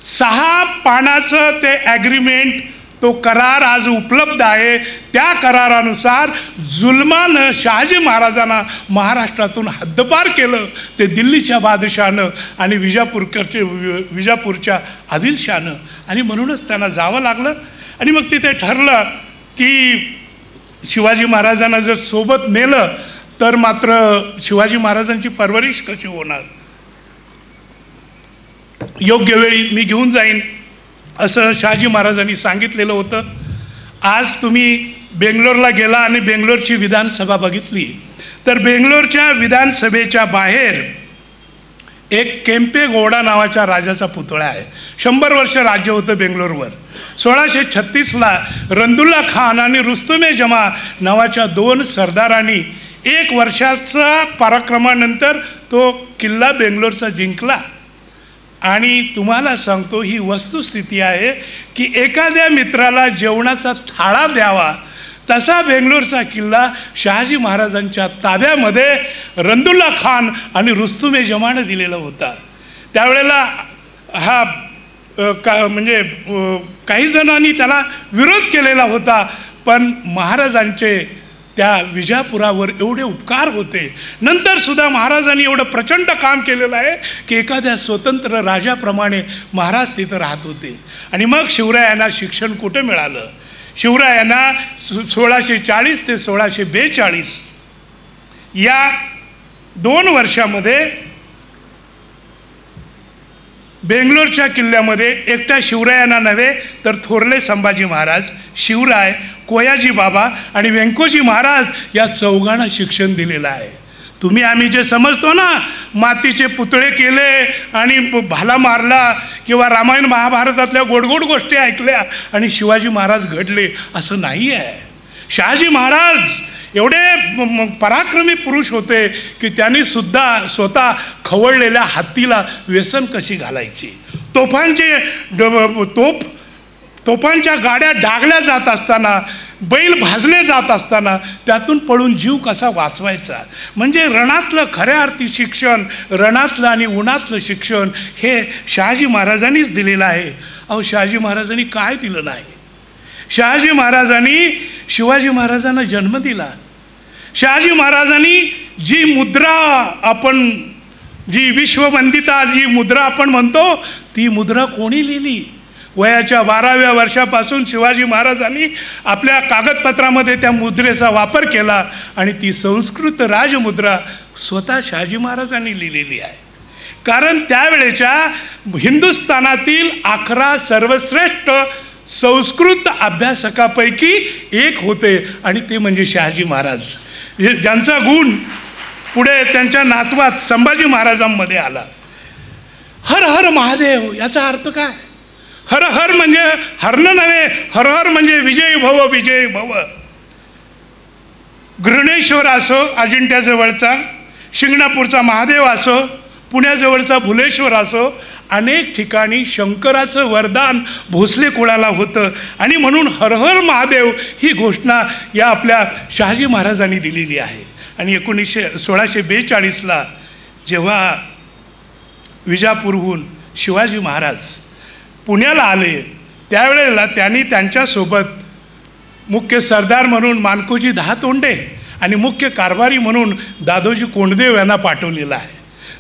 6 पानाचं ते ॲग्रीमेंट, तो करार आज उपलब्ध आहे. त्या करारानुसार जुलमानं शहाजी महाराजांना महाराष्ट्रातून हद्दपार केलं ते दिल्लीच्या बादशाहानं आणि विजापूरच्या आदिलशाहानं. आणि म्हणूनच त्यांना जावं लागलं. आणि मग तिथे ठरलं की शिवाजी महाराजांना जर सोबत नेलं तर मात्र शिवाजी महाराजांची परवरिश कशी होणार, योग्य वेळी मी घेऊन जाईन असं शहाजी महाराजांनी सांगितलेलं होतं. आज तुम्ही बेंगलोरला गेला आणि बेंगलोरची विधानसभा बघितली तर बेंगलोरच्या विधानसभेच्या बाहेर एक केम्पे गौडा नावाच्या राजाचा पुतळा आहे. 100 वर्ष राज्य होतं बेंगलोरवर. 1636ला रंदुल्ला खान आणि रुस्तुमे जमा नावाच्या 2 सरदारांनी 1 वर्षाचा पराक्रमानंतर तो किल्ला बेंगलोरचा जिंकला. आणि तुम्हाला सांगतो ही वस्तुस्थिती आहे की एखाद्या मित्राला जेवणाचा थाळा द्यावा तसा बेंगलोरचा किल्ला शहाजी महाराजांच्या ताब्यामध्ये रंदुल्ला खान आणि रुस्तुमे जमानं दिलेला होता. त्यावेळेला हा म्हणजे काही जणांनी त्याला विरोध केलेला होता, पण महाराजांचे त्या विजापुरावर एवढे उपकार होते. नंतर सुद्धा महाराजांनी एवढं प्रचंड काम केलेलं आहे की एखाद्या स्वतंत्र राजाप्रमाणे महाराज तिथं राहत होते. आणि मग शिवरायांना शिक्षण कुठे मिळालं? शिवरायांना 1640 ते 1642 या 2 वर्षामध्ये बेंगलोरच्या किल्ल्यामध्ये एकट्या शिवरायांना नव्हे तर थोरले संभाजी महाराज, शिवराय, कोयाजी बाबा आणि व्यंकोजी महाराज या 4घांना शिक्षण दिलेलं आहे. तुम्ही आम्ही जे समजतो ना, मातीचे पुतळे केले आणि भाला मारला किंवा रामायण महाभारतातल्या गोडगोड गोष्टी ऐकल्या आणि शिवाजी महाराज घडले, असं नाही आहे. शहाजी महाराज एवढे पराक्रमी पुरुष होते की त्यांनी सुद्धा स्वतः खवळलेल्या हत्तीला व्यसन कशी घालायची, तोफांच्या गाड्या डागल्या जात असताना, बैल भाजले जात असताना त्यातून पळून जीव कसा वाचवायचा. म्हणजे रणातलं खऱ्या अर्थी शिक्षण, रणातलं आणि उन्हातलं शिक्षण हे शहाजी महाराजांनीच दिलेलं आहे. अहो, शहाजी महाराजांनी काय दिलं नाही? शहाजी महाराजांनी शिवाजी महाराजांना जन्म दिला. शहाजी महाराजांनी जी मुद्रा आपण, जी विश्ववंदिता जी मुद्रा आपण म्हणतो, ती मुद्रा कोणी लिहिली? वयाच्या 12व्या वर्षापासून शिवाजी महाराजांनी आपल्या कागदपत्रामध्ये त्या मुद्रेचा वापर केला आणि ती संस्कृत राजमुद्रा स्वतः शहाजी महाराजांनी लिहिलेली आहे. कारण त्यावेळेच्या हिंदुस्थानातील 11 सर्वश्रेष्ठ संस्कृत अभ्यासकापैकी एक होते आणि ते म्हणजे शहाजी महाराज, ज्यांचा गुण पुढे त्यांच्या नातवात संभाजी महाराजांमध्ये आला. हर हर महादेव याचा अर्थ काय? हर हर म्हणजे हरण नव्हे, हर हर म्हणजे विजयी भव, विजयी भव. घृणेश्वर असो अजिंठ्याजवळचा, शिंगणापूरचा महादेव असो, पुण्याजवळचा भुलेश्वर असो, अनेक ठिकाणी शंकराचं वरदान भोसले कुळाला होतं आणि म्हणून हर हर महादेव ही घोषणा या आपल्या शहाजी महाराजांनी दिलेली आहे. आणि 1642ला जेव्हा विजापूरहून शिवाजी महाराज पुण्याला आले त्यावेळेला त्यांनी त्यांच्यासोबत मुख्य सरदार म्हणून मानकोजी दहातोंडे आणि मुख्य कारभारी म्हणून दादोजी कोंडदेव यांना पाठवलेलं आहे.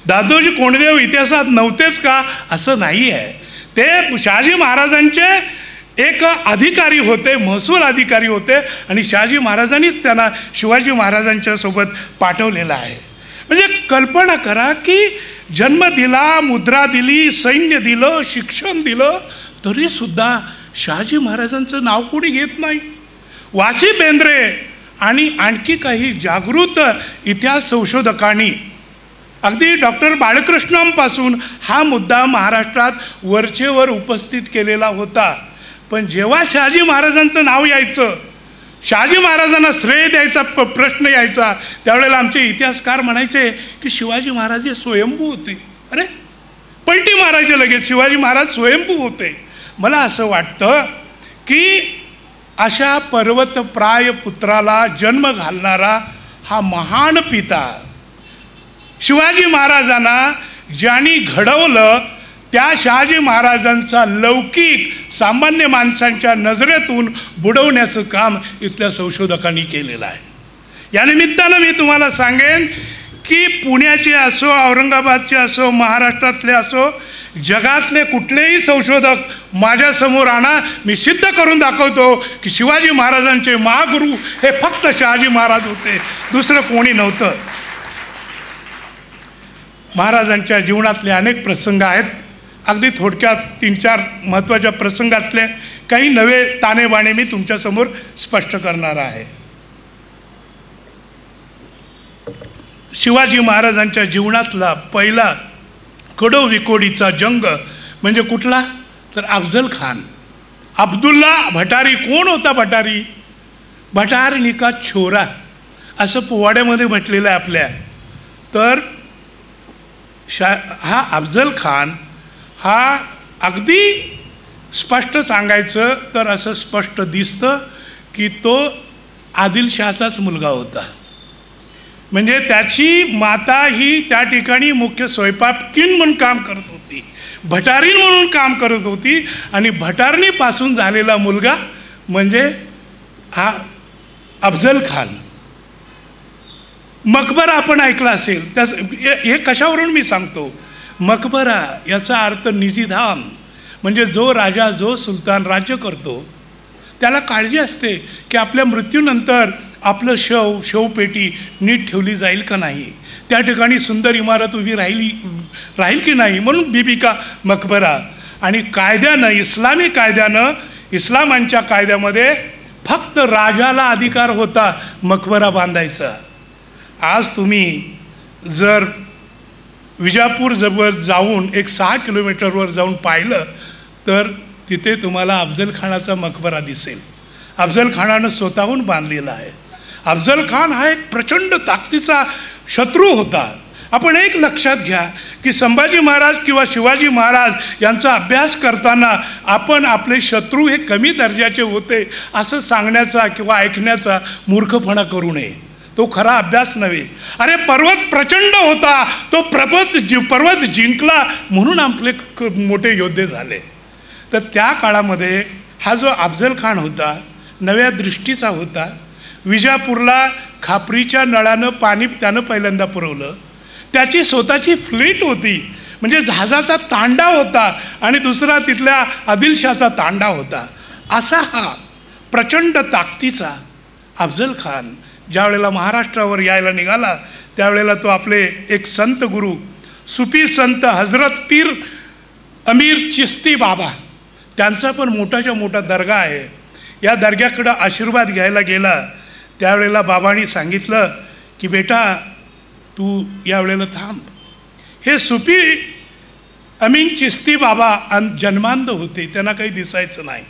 दादोजी कोंडदेव इतिहासात नव्हतेच का? असं नाही आहे. ते शहाजी महाराजांचे एक अधिकारी होते, महसूल अधिकारी होते आणि शहाजी महाराजांनीच त्यांना शिवाजी महाराजांच्या सोबत पाठवलेलं आहे. म्हणजे कल्पना करा की जन्म दिला, मुद्रा दिली, सैन्य दिलं, शिक्षण दिलं, तरीसुद्धा शहाजी महाराजांचं नाव कोणी घेत नाही. वासी बेंद्रे आणि आणखी काही जागृत इतिहास संशोधकांनी अगदी डॉक्टर बाळकृष्णमपासून हा मुद्दा महाराष्ट्रात वरचेवर उपस्थित केलेला होता. पण जेव्हा शहाजी महाराजांचं नाव यायचं, शहाजी महाराजांना श्रेय द्यायचा प्रश्न यायचा, त्यावेळेला आमचे इतिहासकार म्हणायचे की शिवाजी महाराज हे स्वयंभू होते. अरे पलटी मारायचे लगेच, शिवाजी महाराज स्वयंभू होते. मला असं वाटतं की अशा पर्वतप्राय पुत्राला जन्म घालणारा हा महान पिता शिवाजी महाराजांना ज्यांनी घडवलं, त्या शहाजी महाराजांचा लौकिक सामान्य माणसांच्या नजरेतून बुडवण्याचं काम इथल्या संशोधकांनी केलेलं आहे. या निमित्तानं मी तुम्हाला सांगेन की पुण्याचे असो, औरंगाबादचे असो, महाराष्ट्रातले असो, जगातले कुठलेही संशोधक माझ्यासमोर आणा, मी सिद्ध करून दाखवतो की शिवाजी महाराजांचे महागुरु हे फक्त शहाजी महाराज होते, दुसरं कोणी नव्हतं. महाराजांच्या जीवनातले अनेक प्रसंग आहेत. अगदी थोडक्यात 3-4 महत्त्वाच्या प्रसंगातले काही नवे ताणेबाणे मी तुमच्यासमोर स्पष्ट करणार आहे. शिवाजी महाराजांच्या जीवनातला पहिला कडो विकोडीचा जंग म्हणजे कुठला, तर अफजल खान. अब्दुल्ला भटारी. कोण होता भटारी? भटारणी का छोरा असं पोवाड्यामध्ये म्हटलेलं आहे आपल्या. तर हा अफजल खान हा अगदी स्पष्ट सांगायचं तर असं स्पष्ट दिसतं की तो आदिलशहाचाच मुलगा होता. म्हणजे त्याची माता ही त्या ठिकाणी मुख्य स्वयंपाकीण म्हणून काम करत होती, भटारीण म्हणून काम करत होती, आणि भटारणीपासून झालेला मुलगा म्हणजे हा अफजल खान. मकबरा आपण ऐकला असेल. त्याच हे कशावरून मी सांगतो, मकबरा याचा अर्थ निजीधाम. म्हणजे जो राजा, जो सुलतान राज्य करतो त्याला काळजी असते की आपल्या मृत्यूनंतर आपलं शवपेटी नीट ठेवली जाईल का नाही, त्या ठिकाणी सुंदर इमारत उभी राहील की नाही, म्हणून बीबी का मकबरा. आणि कायद्यानं, इस्लामी कायद्यानं, इस्लामांच्या कायद्यामध्ये फक्त राजाला अधिकार होता मकबरा बांधायचा. आज तुम्ही जर विजापूर जवळ जाऊन 6 किलोमीटरवर जाऊन पाहिलं तर तिथे तुम्हाला अफजल खानाचा मकबरा दिसेल. अफजल खानानं स्वतःहून बांधलेला आहे. अफजल खान हा एक प्रचंड ताकदीचा शत्रू होता. आपण एक लक्षात घ्या की संभाजी महाराज किंवा शिवाजी महाराज यांचा अभ्यास करताना आपण आपले शत्रू हे कमी दर्जाचे होते असं सांगण्याचा किंवा ऐकण्याचा मूर्खपणा करू नये. तो खरा अभ्यास नव्हे. अरे पर्वत प्रचंड होता, तो पर्वत जिंकला म्हणून आपले मोठे योद्धे झाले. तर त्या काळामध्ये हा जो अफजल खान होता नव्या दृष्टीचा होता. विजापूरला खापरीच्या नळानं पाणी त्यानं पहिल्यांदा पुरवलं. त्याची स्वतःची फ्लीट होती, म्हणजे जहाजाचा तांडा होता, आणि दुसरा तिथल्या आदिलशाचा तांडा होता. असा हा प्रचंड ताकदीचा अफजल खान ज्या वेळेला महाराष्ट्रावर यायला निघाला त्यावेळेला तो आपले एक संत गुरु, सुफी संत हजरत पीर अमीर चिश्ती बाबा, त्यांचा पण मोठाच्या मोठा दर्गा आहे. या दर्ग्याकडं आशीर्वाद घ्यायला गेला त्यावेळेला बाबांनी सांगितलं की बेटा तू यावेळेला थांब. हे सुफी अमीन चिश्ती बाबा जन्मांध होते, त्यांना काही दिसायचं नाही,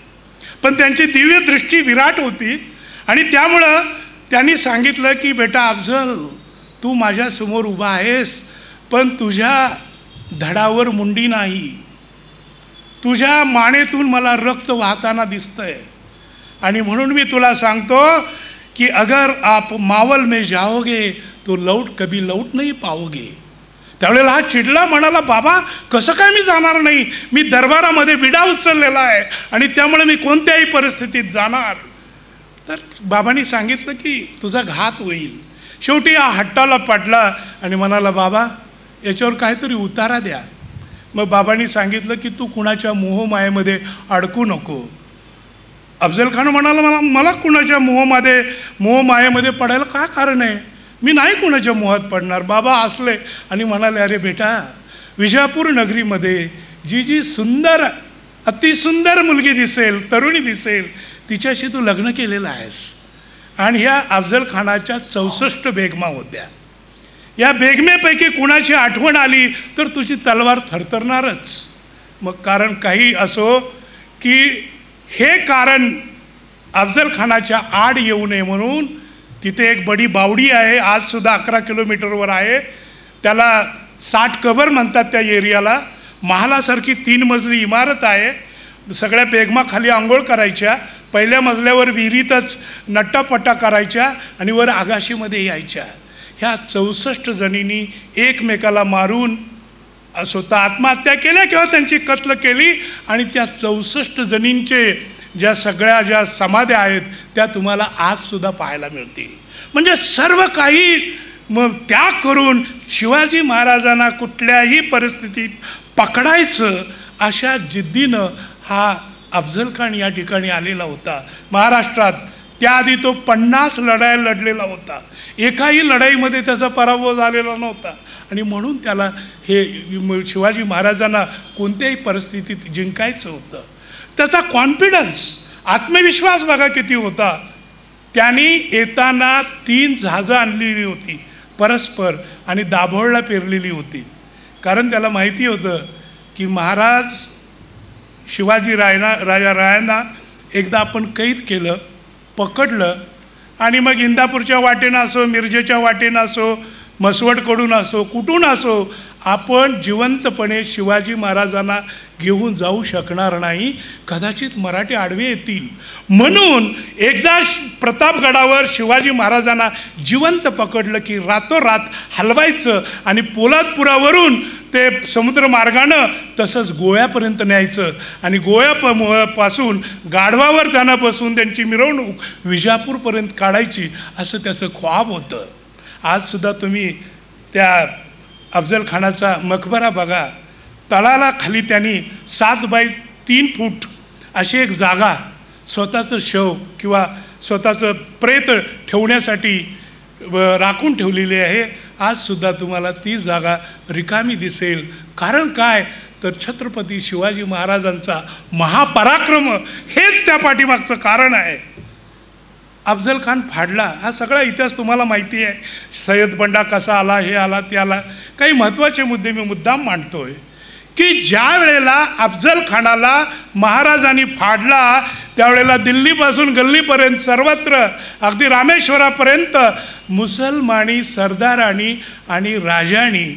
पण त्यांची दिव्य दृष्टी विराट होती. आणि त्यामुळं त्यांनी सांगितलं की बेटा अफजल, तू माझ्यासमोर उभा आहेस पण तुझ्या धडावर मुंडी नाही, तुझ्या मानेतून मला रक्त वाहताना दिसतंय, आणि म्हणून मी तुला सांगतो कि अगर आप मावल में जाओगे तो कभी लौट नहीं पाओगे. त्यावेळेला हा चिडला, म्हणाला बाबा कसं काय मी जाणार नाही, मी दरबारामध्ये विडा उचललेला आहे आणि त्यामुळे मी कोणत्याही परिस्थितीत जाणार. तर बाबांनी सांगितलं की तुझा घात होईल. शेवटी हा हट्टाला पडला आणि म्हणाला बाबा याच्यावर काहीतरी उतारा द्या. मग बाबांनी सांगितलं की तू कुणाच्या मोहमायेमध्ये अडकू नको, अफजल खान म्हणाला, मला कुणाच्या मोहमायेमध्ये पडायला काय कारण आहे, मी नाही कुणाच्या मोहात पडणार. बाबा हसले आणि म्हणाले, अरे बेटा, विजापूर नगरीमध्ये जी सुंदर, अतिसुंदर मुलगी दिसेल, तरुणी दिसेल, तिच्याशी तू लग्न केलेलं आहेस. आणि ह्या अफजल खानाच्या 64 बेगमा होत्या. या बेगमेपैकी कुणाची आठवण आली तर तुझी तलवार थरथरणारच. मग कारण काही असो, की हे कारण अफजल खानाच्या आड येऊ नये म्हणून तिथे एक बडी बावडी आहे, आजसुद्धा 11 किलोमीटरवर आहे. त्याला 60 कबर म्हणतात त्या एरियाला. महालासारखी 3 मजली इमारत आहे. सगळ्या बेगमा खाली आंघोळ करायच्या, पहिल्या मजल्यावर विहिरीतच नट्टापट्टा करायच्या आणि वर आगाशीमध्ये यायच्या. ह्या 64 जणींनी एकमेकाला मारून स्वतः आत्महत्या केल्या किंवा त्यांची कत्ल केली. आणि त्या 64 जणींचे ज्या समाध्या आहेत त्या तुम्हाला आजसुद्धा पाहायला मिळतील. म्हणजे सर्व काही त्याग करून शिवाजी महाराजांना कुठल्याही परिस्थितीत पकडायचं अशा जिद्दीनं हा अफजल खान या ठिकाणी आलेला होता महाराष्ट्रात. त्याआधी तो 50 लढाया लढलेला होता. एकाही लढाईमध्ये त्याचा पराभव झालेला नव्हता. आणि म्हणून त्याला हे शिवाजी महाराजांना कोणत्याही परिस्थितीत जिंकायचं होतं. त्याचा कॉन्फिडन्स, आत्मविश्वास बघा किती होता. त्यांनी येताना 3 जहाजं आणलेली होती परस्पर आणि दाभोळला पेरलेली होती. कारण त्याला माहिती होतं की महाराज शिवाजी रायांना एकदा आपण कैद केलं, पकडलं आणि मग इंदापूरच्या वाटेनं असो, मिरजेच्या वाटेनं असो, मसवडकडून असो, कुठून असो, आपण जिवंतपणे शिवाजी महाराजांना घेऊन जाऊ शकणार नाही. कदाचित मराठी आडवे येतील. म्हणून एकदा प्रतापगडावर शिवाजी महाराजांना जिवंत पकडलं की रातोरात हलवायचं आणि पोलादपुरावरून ते समुद्रमार्गानं तसंच गोव्यापर्यंत न्यायचं आणि गोव्यापासून गाढवावर त्यांना बसून त्यांची मिरवणूक विजापूरपर्यंत काढायची, असं त्याचं ख्वाब होतं. आजसुद्धा तुम्ही त्या अफजल खानाचा मकबरा बघा. तळाला खाली त्यांनी 7 बाय 3 फूट अशी एक जागा स्वतःचं शव किंवा स्वतःचं प्रेत ठेवण्यासाठी राखून ठेवलेली आहे. आजसुद्धा तुम्हाला ती जागा रिकामी दिसेल. कारण काय तर छत्रपती शिवाजी महाराजांचा महापराक्रम हेच त्या पाठीमागचं कारण आहे. अफजल खान फाडला, हा सगळा इतिहास तुम्हाला माहिती आहे. सय्यद बंडा कसा आला, हे आला ते आला. काही महत्त्वाचे मुद्दे मी मुद्दाम मांडतोय की ज्या वेळेला अफजल खानाला महाराजांनी फाडला त्यावेळेला दिल्लीपासून गल्लीपर्यंत सर्वत्र अगदी रामेश्वरापर्यंत मुसलमानी सरदारांनी आणि राजांनी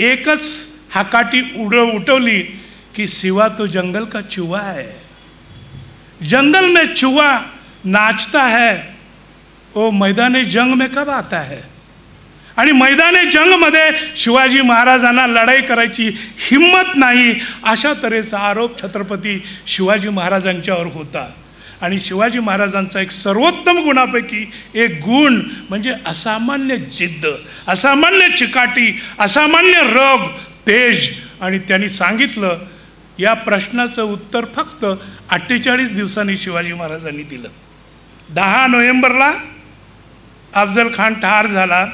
एकच हाकाटी उठवली की सिवा तो जंगल का चूहा है, जंगल में चूहा नाचता है, वो मैदानी जंग में कब आता है. आणि मैदानी जंगमध्ये शिवाजी महाराजांना लढाई करायची हिम्मत नाही, अशा तऱ्हेचा आरोप छत्रपती शिवाजी महाराजांच्यावर होता. आणि शिवाजी महाराजांचा एक सर्वोत्तम गुणापैकी एक गुण म्हणजे असामान्य जिद्द, असामान्य चिकाटी, असामान्य रग, तेज. आणि त्यांनी सांगितलं, या प्रश्नाचं उत्तर फक्त 48 दिवसांनी शिवाजी महाराजांनी दिलं. 10 नोव्हेंबरला अफजल खान ठार झाला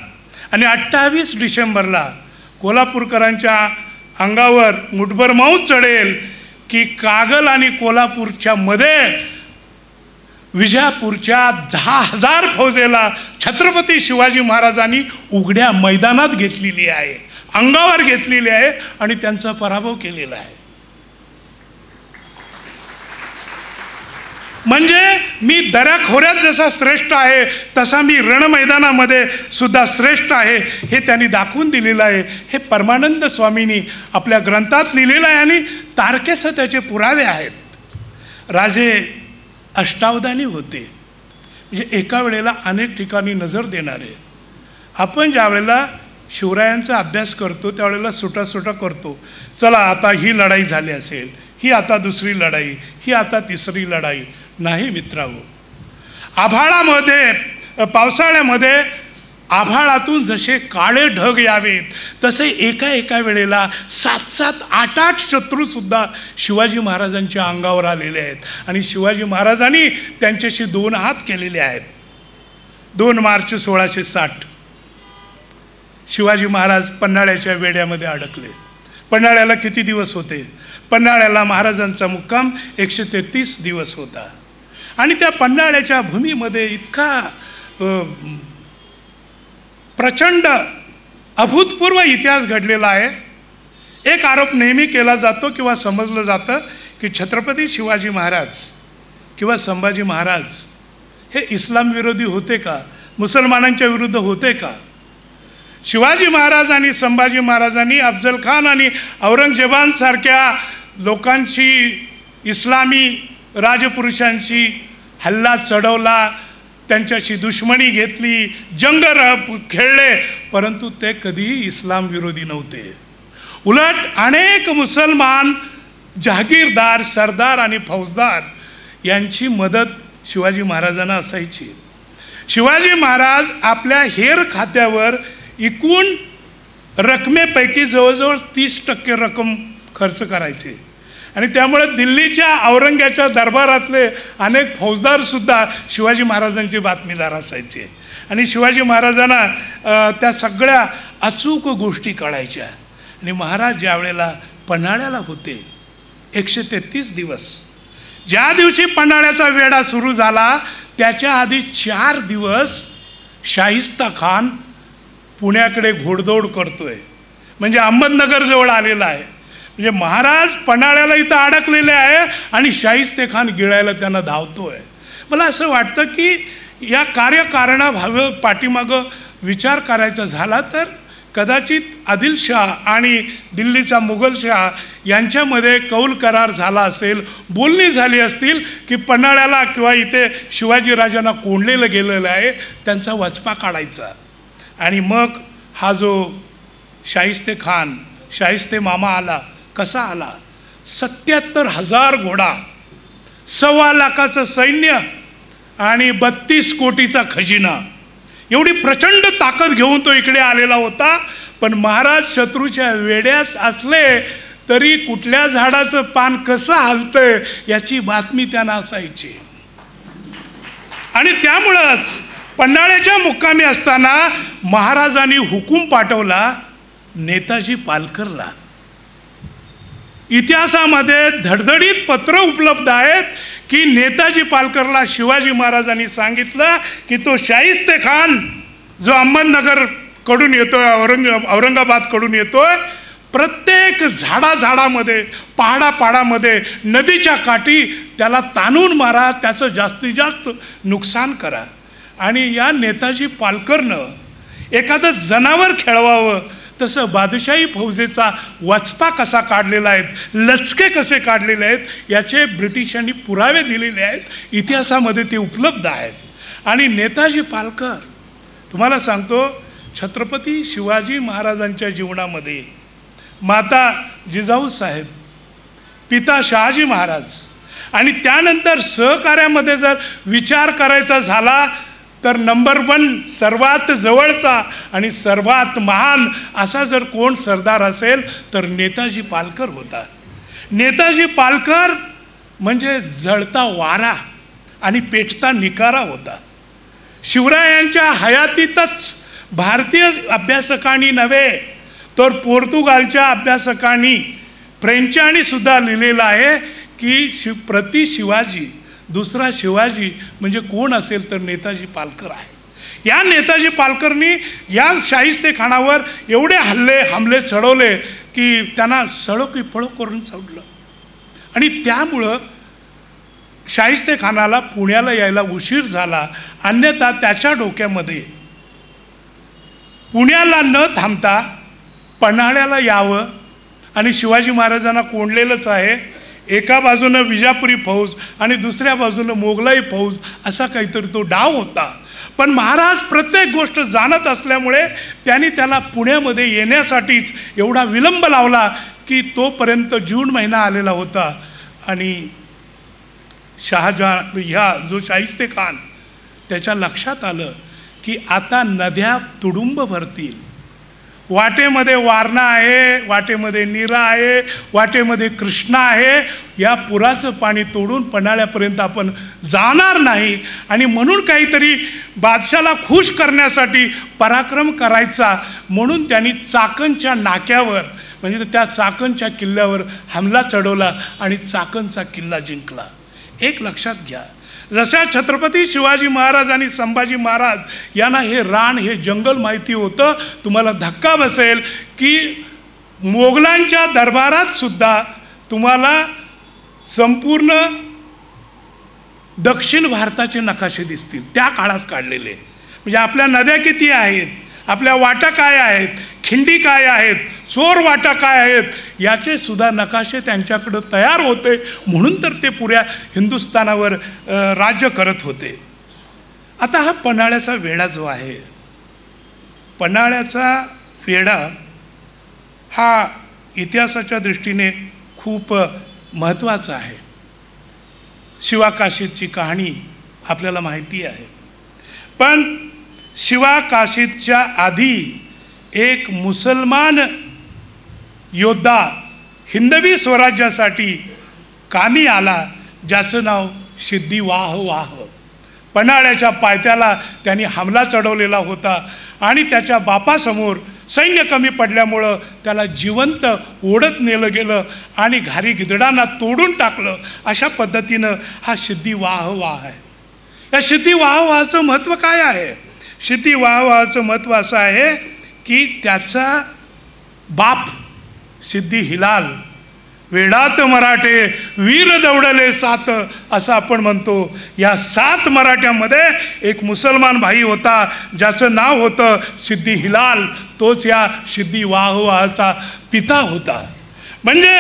आणि 28 डिसेंबरला कोल्हापूरकरांच्या अंगावर मुठभर माऊस चढेल की कागल आणि कोल्हापूरच्या मध्ये विजापूरच्या 10,000 फौजेला छत्रपती शिवाजी महाराजांनी उघड्या मैदानात घेतलेली आहे, अंगावर घेतलेली आहे आणि त्यांचा पराभव केलेला आहे. म्हणजे मी दऱ्याखोऱ्यात जसा श्रेष्ठ आहे तसा मी रणमैदानामध्ये सुद्धा श्रेष्ठ आहे हे त्यांनी दाखवून दिलेलं आहे. हे परमानंद स्वामींनी आपल्या ग्रंथात लिहिलेलं आहे आणि तारखेसह त्याचे पुरावे आहेत. राजे अष्टावधानी होते, म्हणजे एका वेळेला अनेक ठिकाणी नजर देणारे. आपण ज्या वेळेला शिवरायांचा अभ्यास करतो त्यावेळेला सुटासुटा करतो, चला आता ही लढाई झाली असेल, ही आता दुसरी लढाई, ही आता तिसरी लढाई. नाही मित्रांनो, आभाळामध्ये पावसाळ्यामध्ये आभाळातून जसे काळे ढग यावेत तसे एका एका वेळेला 7-7, 8-8 शत्रूसुद्धा शिवाजी महाराजांच्या अंगावर आलेले आहेत आणि शिवाजी महाराजांनी त्यांच्याशी 2 हात केलेले आहेत. 2 मार्च 1660 शिवाजी महाराज पन्हाळ्याच्या वेड्यामध्ये अडकले. पन्हाळ्याला किती दिवस होते? पन्हाळ्याला महाराजांचा मुक्काम 133 दिवस होता आणि त्या पन्हाळ्याच्या भूमीमध्ये इतका प्रचंड अभूतपूर्व इतिहास घडलेला आहे. एक आरोप नेहमी केला जातो किंवा समजलं जातं की छत्रपती शिवाजी महाराज किंवा संभाजी महाराज हे इस्लाम विरोधी होते का, मुसलमानांच्या विरुद्ध होते का? शिवाजी महाराज आणि संभाजी महाराजांनी अफजल खान आणि औरंगजेबांसारख्या लोकांची, इस्लामी राजपुरुषांची हल्ला चढवला, त्यांच्याशी दुश्मनी घेतली, जंग खेळले, परंतु ते कधीही इस्लाम विरोधी नव्हते. उलट अनेक मुसलमान जहागीरदार, सरदार आणि फौजदार यांची मदत शिवाजी महाराजांना असायची. शिवाजी महाराज आपल्या हेर खात्यावर एकूण रकमेपैकी जवळजवळ 30% रक्कम खर्च करायचे आणि त्यामुळे दिल्लीच्या औरंग्याच्या दरबारातले अनेक फौजदारसुद्धा शिवाजी महाराजांचे बातमीदार असायचे आणि शिवाजी महाराजांना त्या सगळ्या अचूक गोष्टी कळायच्या. आणि महाराज ज्या वेळेला पन्हाळ्याला होते 133 दिवस, ज्या दिवशी पन्हाळ्याचा वेढा सुरू झाला त्याच्या आधी 4 दिवस शाहिस्ता खान पुण्याकडे घोडदौड करतोय, म्हणजे अहमदनगर जवळ आलेला आहे. म्हणजे महाराज पन्हाळ्याला इथं अडकलेले आहे आणि शाहिस्ते खान गिळायला त्यांना धावतोय. मला असं वाटतं की या कार्यकारणाभावे पाठीमागं विचार करायचा झाला तर कदाचित आदिलशाह आणि दिल्लीचा मुघलशाह यांच्यामध्ये कौल करार झाला असेल, बोलणी झाली असतील की पन्हाळ्याला किंवा इथे शिवाजी राजांना कोंडलेलं गेलेलं आहे त्यांचा वचपा काढायचा. आणि मग हा जो शाहिस्ते खान, शाहिस्ते मामा आला, कसा आला? 77,000 घोडा, 1.25 लाखाचं सैन्य आणि 32 कोटीचा खजिना, एवढी प्रचंड ताकद घेऊन तो इकडे आलेला होता. पण महाराज शत्रूच्या वेड्यात असले तरी कुठल्या झाडाचं पान कसं हलतंय याची बातमी त्यांना असायची. आणि त्यामुळंच पन्हाळ्याच्या मुक्कामी असताना महाराजांनी हुकूम पाठवला नेताजी पालकरला. इतिहासामध्ये धडधडीत पत्र उपलब्ध आहेत की नेताजी पालकरला शिवाजी महाराजांनी सांगितलं की तो शाहिस्ते खान जो अहमदनगर कडून येतोय, औरंगाबाद कडून येतोय, प्रत्येक झाडामध्ये, पहाडामध्ये, नदीच्या काठी त्याला ताणून मारा, त्याचं जास्तीत जास्त नुकसान करा. आणि या नेताजी पालकरनं एखादं जनावर खेळवावं तसं बादशाही फौजेचा वचपा कसा काढलेला आहे, लचके कसे काढलेले आहेत याचे ब्रिटिशांनी पुरावे दिलेले आहेत. इतिहासामध्ये ते उपलब्ध आहेत. आणि नेताजी पालकर, तुम्हाला सांगतो, छत्रपती शिवाजी महाराजांच्या जीवनामध्ये माता जिजाऊ साहेब, पिता शहाजी महाराज आणि त्यानंतर सहकार्यामध्ये जर विचार करायचा झाला तर नंबर 1 सर्वात जवळचा आणि सर्वात महान असा जर कोण सरदार असेल तर नेताजी पालकर होता. नेताजी पालकर म्हणजे जळता वारा आणि पेटता निकारा होता. शिवरायांच्या हयातीतच भारतीय अभ्यासकांनी नव्हे तर पोर्तुगालच्या अभ्यासकांनी, फ्रेंचांनी सुद्धा लिहिलेलं आहे की प्रति शिवाजी दुसरा शिवाजी म्हणजे कोण असेल तर नेताजी पालकर आहे. या नेताजी पालकरनी या शाहिस्ते खानावर एवढे हमले चढवले की त्यांना सळो की पळो करून सोडलं. आणि त्यामुळं शाहिस्ते खानाला पुण्याला यायला उशीर झाला. अन्यथा त्याच्या डोक्यामध्ये पुण्याला न थांबता पन्हाळ्याला यावं आणि शिवाजी महाराजांना कोंडलेलंच आहे, एका बाजूनं विजापुरी फौज आणि दुसऱ्या बाजूनं मोगलाई फौज, असा काहीतरी तो डाव होता. पण महाराज प्रत्येक गोष्ट जाणत असल्यामुळे त्यांनी त्याला पुण्यामध्ये येण्यासाठीच एवढा विलंब लावला की तोपर्यंत जून महिना आलेला होता. आणि शहाजहान ह्या जो शाहिस्ते खान त्याच्या लक्षात आलं की आता नद्या तुडुंब भरतील. वाटेमध्ये वारणा आहे, वाटेमध्ये नीरा आहे, वाटेमध्ये कृष्णा आहे. या पुराचं पाणी तोडून पन्हाळ्यापर्यंत आपण जाणार नाही. आणि म्हणून काहीतरी बादशाला खुश करण्यासाठी पराक्रम करायचा म्हणून त्यांनी चाकणच्या नाक्यावर म्हणजे त्या चाकणच्या किल्ल्यावर हमला चढवला आणि चाकणचा किल्ला जिंकला. एक लक्षात घ्या, जशा छत्रपती शिवाजी महाराज आणि संभाजी महाराज यांना हे रान हे जंगल माहिती होतं, तुम्हाला धक्का बसेल की मोगलांच्या दरबारात सुद्धा तुम्हाला संपूर्ण दक्षिण भारताचे नकाशे दिसतील त्या काळात काढलेले. म्हणजे आपल्या नद्या किती आहेत, आपल्या वाटा काय आहेत, खिंडी काय आहेत, चोर वाटा काय आहेत, याचे सुद्धा नकाशे त्यांच्याकडं तयार होते. म्हणून तर ते पुऱ्या हिंदुस्थानावर राज्य करत होते. आता हा पन्हाळ्याचा वेढा जो आहे, पन्हाळ्याचा वेढा हा इतिहासाच्या दृष्टीने खूप महत्त्वाचा आहे. शिवाकाशीची कहाणी आपल्याला माहिती आहे. पण शिवाकाशीच्या आधी एक मुसलमान योद्धा हिंदवी स्वराज्यासाठी कामी आला, ज्याचं नाव सिद्धिवाह वाह. पन्हाळ्याच्या पायथ्याला त्यांनी हमला चढवलेला होता आणि त्याच्या बापासमोर सैन्य कमी पडल्यामुळं त्याला जिवंत ओढत नेलं गेलं आणि घारी गिधडांना तोडून टाकलं. अशा पद्धतीनं हा सिद्धिवाह वाह आहे. या सिद्धिवाह वाहाचं महत्त्व काय आहे? सिद्धिवाह वाहाचं महत्त्व असं आहे की त्याचा बाप सिद्धी हिलाल, वेडात मराठे वीर दौडले सात असं आपण म्हणतो. या 7 मराठ्यामध्ये एक मुसलमान भाई होता ज्याचं नाव होतं सिद्धी हिलाल. तोच या सिद्धिवाह वाहाचा पिता होता. म्हणजे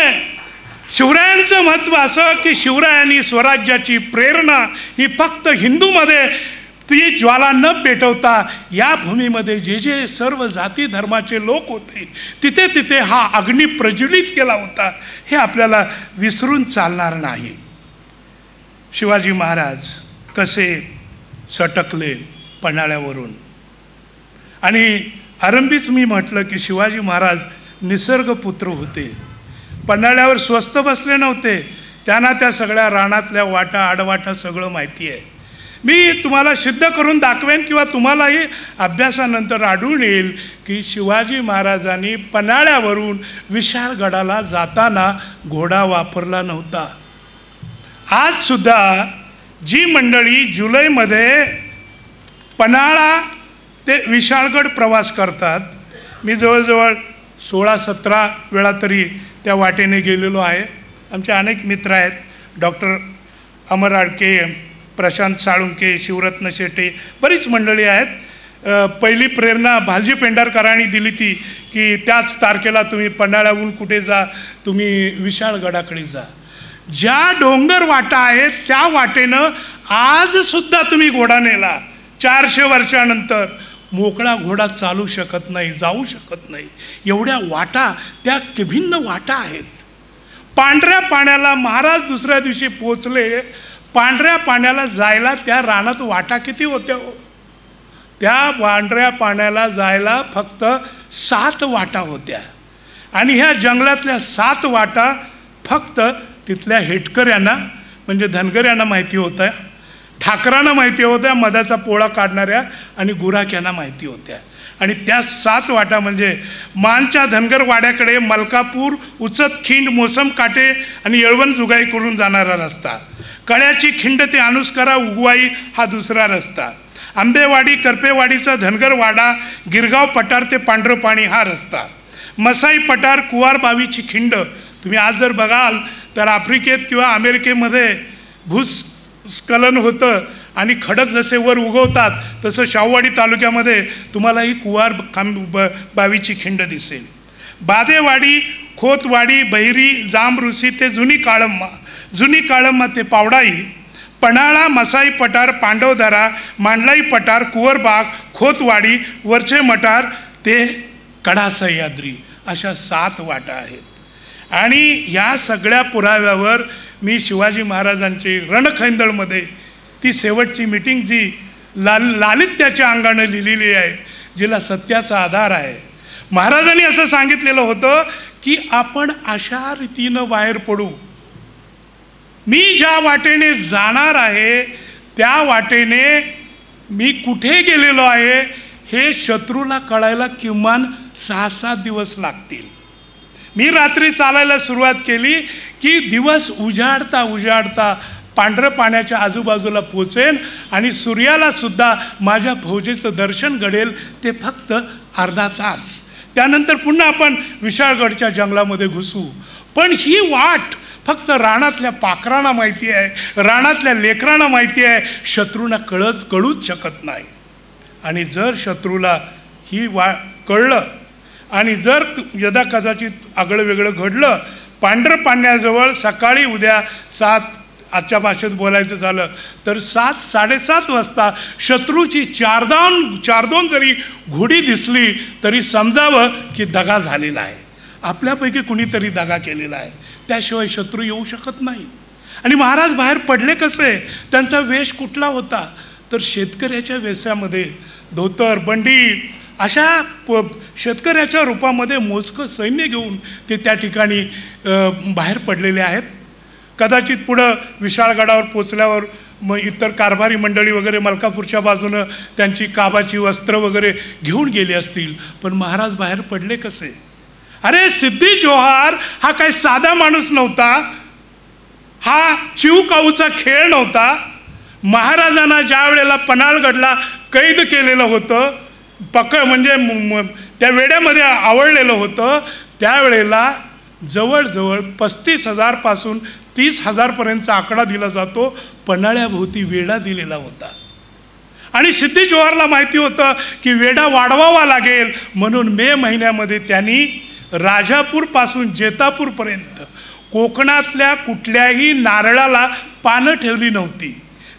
शिवरायांचं महत्त्व असं की शिवरायांनी स्वराज्याची प्रेरणा ही फक्त हिंदूमध्ये ती ज्वाला न पेटवता या भूमीमध्ये जे जे सर्व जाती धर्माचे लोक होते तिथे तिथे हा अग्नी प्रज्वलित केला होता. हे आपल्याला विसरून चालणार नाही. शिवाजी महाराज कसे सटकले पन्हाळ्यावरून. आणि आरंभीच मी म्हटलं की शिवाजी महाराज निसर्गपुत्र होते. पन्हाळ्यावर स्वस्त बसले नव्हते. त्यांना त्या सगळ्या रानातल्या वाटा आडवाटा सगळं माहिती आहे. मी तुम्हाला सिद्ध करून दाखवेन किंवा तुम्हालाही अभ्यासानंतर आढळून येईल की शिवाजी महाराजांनी पन्हाळ्यावरून विशाळगडाला जाताना घोडा वापरला नव्हता. आजसुद्धा जी मंडळी जुलैमध्ये पन्हाळा ते विशाळगड प्रवास करतात, मी जवळजवळ 16-17 वेळा तरी त्या वाटेने गेलेलो आहे. आमचे अनेक मित्र आहेत, डॉक्टर अमर आडके, प्रशांत साळुंके, शिवरत्न शेटे, बरीच मंडळी आहेत. पहिली प्रेरणा भालजी पेंढारकरांनी दिली ती की त्याच तारखेला तुम्ही पन्हाळ्याहून कुठे जा, तुम्ही विशाळगडाकडे जा. ज्या डोंगर वाटा आहेत त्या वाटेनं आजसुद्धा तुम्ही घोडा नेला 400 वर्षानंतर मोकळा घोडा चालू शकत नाही, जाऊ शकत नाही. एवढ्या वाटा त्या भिन्न वाटा आहेत. पांढऱ्या पाण्याला महाराज दुसऱ्या दिवशी पोचले. पांढऱ्या पाण्याला जायला त्या रानात वाटा किती होत्या हो? त्या पांढऱ्या पाण्याला जायला फक्त 7 वाटा होत्या. आणि ह्या जंगलातल्या 7 वाटा फक्त तिथल्या हेटकऱ्यांना म्हणजे धनगऱ्यांना माहिती होत्या, ठाकरांना माहिती होत्या, मधाचा पोळा काढणाऱ्या आणि गुराख्यांना माहिती होत्या. आणि त्या 7 वाटा म्हणजे मानच्या धनगर वाड्याकडे मलकापूर, उचत खिंड, मोसम काटे आणि येळवण जुगाई करून जाणारा रस्ता, कळ्याची खिंड ते अनुस्करा उगवाई हा दुसरा रस्ता, आंबेवाडी करपेवाडीचा धनगर वाडा, गिरगाव पठार ते पांढरं पाणी हा रस्ता, मसाई पठार, कुवार बावीची खिंड. तुम्ही आज जर बघाल तर आफ्रिकेत किंवा अमेरिकेमध्ये भूस्खलन होतं आणि खडक जसे वर उगवतात तसं शाहूवाडी तालुक्यामध्ये तुम्हाला ही कुवार बावीची खिंड दिसेल. बादेवाडी, खोतवाडी, बहिरी, जांबरुसी ते जुनी काळम्मा, जुनी काळम्मा ते पावडाई, पन्हाळा, मसाई पठार, पांडवदरा, मांडलाई पठार, कुवरबाग, खोतवाडी, वरचे मठार ते कडा सह्याद्री अशा 7 वाटा आहेत. आणि या सगळ्या पुराव्यावर मी शिवाजी महाराजांची रणखैंदळमध्ये ती शेवटची मीटिंग जी लालित्याच्या अंगानं लिहिलेली आहे, जिला सत्याचा आधार आहे. महाराजांनी असं सांगितलेलं होतं की आपण अशा रीतीनं बाहेर पडू, मी ज्या वाटेने जाणार आहे त्या वाटेने मी कुठे गेलेलो आहे हे शत्रूला कळायला किमान 6-7 दिवस लागतील. मी रात्री चालायला सुरुवात केली की दिवस उजाडता उजाडता पांढरं पाण्याच्या आजूबाजूला पोचेन आणि सूर्याला सुद्धा माझ्या फौजेचं दर्शन घडेल, ते फक्त अर्धा तास. त्यानंतर पुन्हा आपण विशाळगडच्या जंगलामध्ये घुसू. पण ही वाट फक्त रानातल्या पाखरांना माहिती आहे, रानातल्या लेकरांना माहिती आहे, शत्रूंना कळूच शकत नाही. आणि जर शत्रूला ही कळलं आणि जर यदा कदाचित आगळं वेगळं घडलं, पांढरं पाण्याजवळ सकाळी उद्या 7, आजच्या भाषेत बोलायचं झालं तर 7-7:30 वाजता शत्रूची चारदोन जरी घोडी दिसली तरी समजावं की दगा झालेला आहे, आपल्यापैकी कुणीतरी दगा केलेला आहे, त्याशिवाय शत्रू येऊ शकत नाही. आणि महाराज बाहेर पडले कसे, त्यांचा वेश कुठला होता तर शेतकऱ्याच्या वेशामध्ये, धोतर बंडी अशा शेतकऱ्याच्या रूपामध्ये मोजकं सैन्य घेऊन ते त्या ठिकाणी बाहेर पडलेले आहेत. कदाचित पुढं विशाळगडावर पोचल्यावर मग इतर कारभारी मंडळी वगैरे मलकापूरच्या बाजूनं त्यांची काबाची वस्त्र वगैरे घेऊन गेली असतील, पण महाराज बाहेर पडले कसे? अरे सिद्धी जोहार हा काही साधा माणूस नव्हता, हा चिवकाऊचा खेळ नव्हता. महाराजांना ज्या वेळेला पन्हाळगडला कैद केलेलं होतं, म्हणजे त्या वेड्यामध्ये आवळलेलं होतं, त्यावेळेला जवळजवळ 35,000 पासून 30,000 पर्यंतचा आकडा दिला जातो, पन्हाळ्याभोवती वेढा दिलेला होता. आणि सिद्धी जोहारला माहिती होतं की वेढा वाढवावा लागेल, म्हणून मे महिन्यामध्ये त्यांनी राजापूरपासून जेतापूरपर्यंत कोकणातल्या कुठल्याही नारळाला पानं ठेवली नव्हती.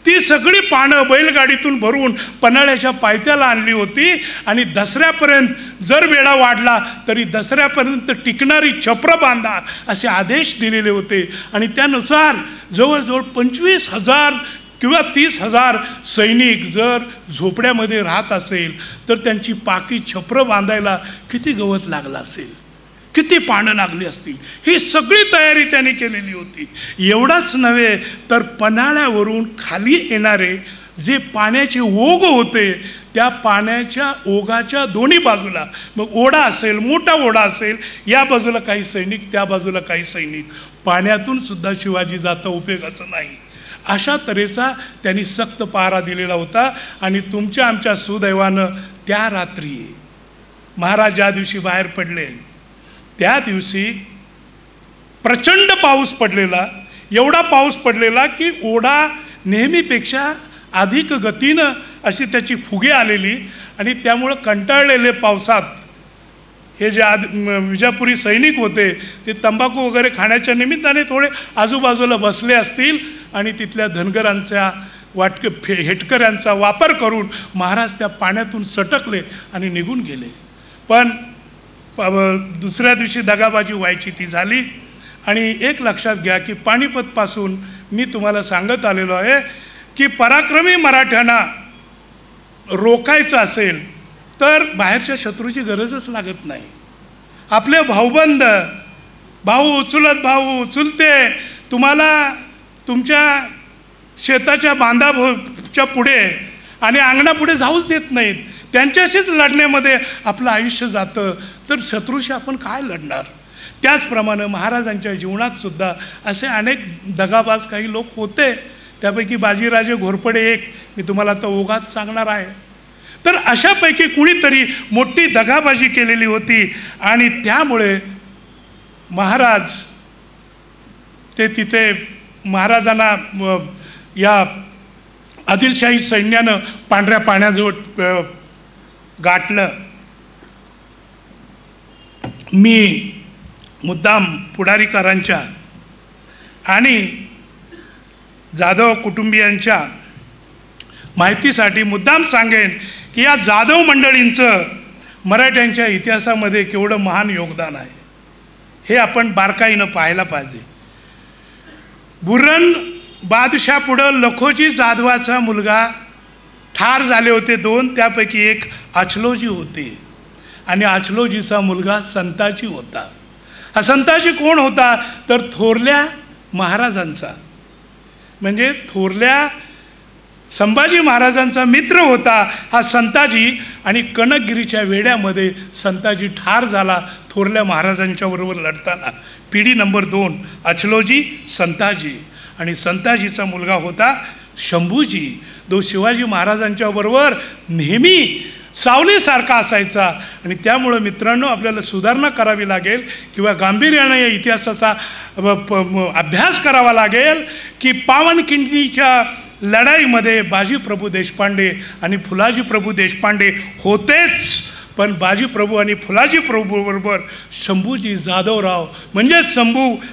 ती सगळी पानं बैलगाडीतून भरून पन्हाळ्याच्या पायथ्याला आणली होती. आणि दसऱ्यापर्यंत जर वेढा वाढला तरी दसऱ्यापर्यंत टिकणारी छप्र बांधा असे आदेश दिलेले होते. आणि त्यानुसार जवळजवळ 25,000 किंवा 30,000 सैनिक जर झोपड्यामध्ये राहत असेल तर त्यांची पाकी छप्र बांधायला किती गवत लागलं असेल, किती पानं लागली असतील, ही सगळी तयारी त्यांनी केलेली होती. एवढाच नव्हे तर पन्हाळ्यावरून खाली येणारे जे पाण्याचे ओघ होते, त्या पाण्याच्या ओघाच्या दोन्ही बाजूला, मग ओढा असेल, मोठा ओढा असेल, या बाजूला काही सैनिक, त्या बाजूला काही सैनिक, पाण्यातून सुद्धा शिवाजी जाता उपयोगाचं नाही, अशा तऱ्हेचा त्यांनी सक्त पहारा दिलेला होता. आणि तुमच्या आमच्या सुदैवानं त्या रात्री महाराज ज्या दिवशी बाहेर पडले त्या दिवशी प्रचंड पाऊस पडलेला, एवढा पाऊस पडलेला की ओढा नेहमीपेक्षा अधिक गतीनं अशी त्याची फुगे आलेली. आणि त्यामुळं कंटाळलेले पावसात हे जे विजापुरी सैनिक होते ते तंबाखू वगैरे खाण्याच्या निमित्ताने थोडे आजूबाजूला बसले असतील आणि तिथल्या धनगरांच्या हेटकऱ्यांचा वापर करून महाराज त्या पाण्यातून सटकले आणि निघून गेले. पण दुसऱ्या दिवशी दगाबाजी व्हायची ती झाली. आणि एक लक्षात घ्या की पानिपतपासून मी तुम्हाला सांगत आलेलो आहे की पराक्रमी मराठ्यांना रोखायचं असेल तर बाहेरच्या शत्रूची गरजच लागत नाही. आपले भाऊबंद, भाऊ, चुलत भाऊ, चुलते तुम्हाला तुमच्या शेताच्या बांधाच्या पुढे आणि अंगणापुढे जाऊच देत नाहीत. त्यांच्याशीच लढण्यामध्ये आपलं आयुष्य जातं, तर शत्रूशी आपण काय लढणार? त्याचप्रमाणे महाराजांच्या जीवनात सुद्धा असे अनेक दगाबाज काही लोक होते. त्यापैकी बाजीराजे घोरपडे एक, मी तुम्हाला आता ओघात सांगणार आहे. तर अशापैकी कुणीतरी मोठी दगाबाजी केलेली होती आणि त्यामुळे महाराज ते तिथे महाराजांना या आदिलशाही सैन्यानं पांढऱ्या पाण्याजवळ गाठलं. मी मुद्दाम पुढारीकारांच्या आणि जाधव कुटुंबियांच्या माहितीसाठी मुद्दाम सांगेन की या जाधव मंडळींचं मराठ्यांच्या इतिहासामध्ये केवढं महान योगदान आहे हे आपण बारकाईनं पाहायला पाहिजे. बुर्रन बादशाह पुढं लखोजी जाधवाचा मुलगा ठार झाले होते 2, त्यापैकी एक अचलोजी होते आणि अचलोजीचा मुलगा संताजी होता. हा संताजी कोण होता तर थोरल्या महाराजांचा, म्हणजे थोरल्या संभाजी महाराजांचा मित्र होता हा संताजी. आणि कनकगिरीच्या वेड्यामध्ये संताजी ठार झाला थोरल्या महाराजांच्या बरोबर लढताना. पिढी नंबर 2 अचलोजी, संताजी. आणि संताजीचा मुलगा होता शंभूजी, जो शिवाजी महाराजांच्या बरोबर नेहमी सावलीसारखा असायचा. आणि त्यामुळं मित्रांनो आपल्याला सुधारणा करावी लागेल किंवा गांभीर्यानं या इतिहासाचा अभ्यास करावा लागेल की पावनखिंडीच्या लढाईमध्ये बाजी प्रभू देशपांडे आणि फुलाजी प्रभू देशपांडे होतेच, पण बाजी प्रभू आणि फुलाजी प्रभू बरोबर शंभूजी जाधवराव म्हणजेच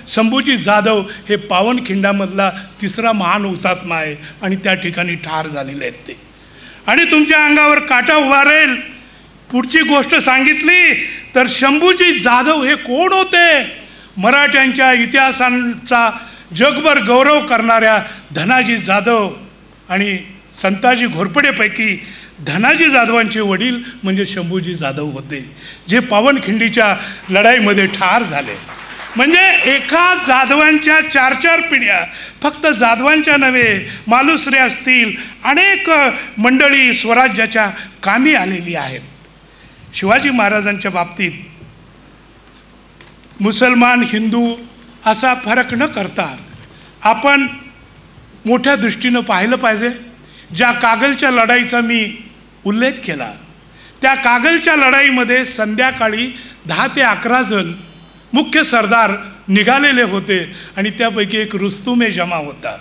शंभूजी जाधव हे पावनखिंडामधला तिसरा महान हुतात्मा आहे आणि त्या ठिकाणी ठार झालेले आहेत ते. आणि तुमच्या अंगावर काटा उभा राहील. पुढची गोष्ट सांगितली तर शंभूजी जाधव हे कोण होते? मराठ्यांच्या इतिहासांचा जगभर गौरव करणाऱ्या धनाजी जाधव आणि संताजी घोरपडेपैकी धनाजी जाधवांचे वडील म्हणजे शंभूजी जाधव होते, जे पावनखिंडीच्या लढाईमध्ये ठार झाले. म्हणजे एका जाधवांच्या 4 पिढ्या, फक्त जाधवांच्या नव्हे, मालुसरे असतील, अनेक मंडळी स्वराज्याच्या कामी आलेली आहेत. शिवाजी महाराजांच्या बाबतीत मुसलमान हिंदू असा फरक न करता आपण मोठ्या दृष्टीनं पाहिलं पाहिजे. ज्या कागलच्या लढाईचा मी उल्लेख केला, त्या कागलच्या लढाईमध्ये संध्याकाळी 10 ते 11 जण मुख्य सरदार निघालेले होते आणि त्यापैकी एक रुस्तुमे जमा होता.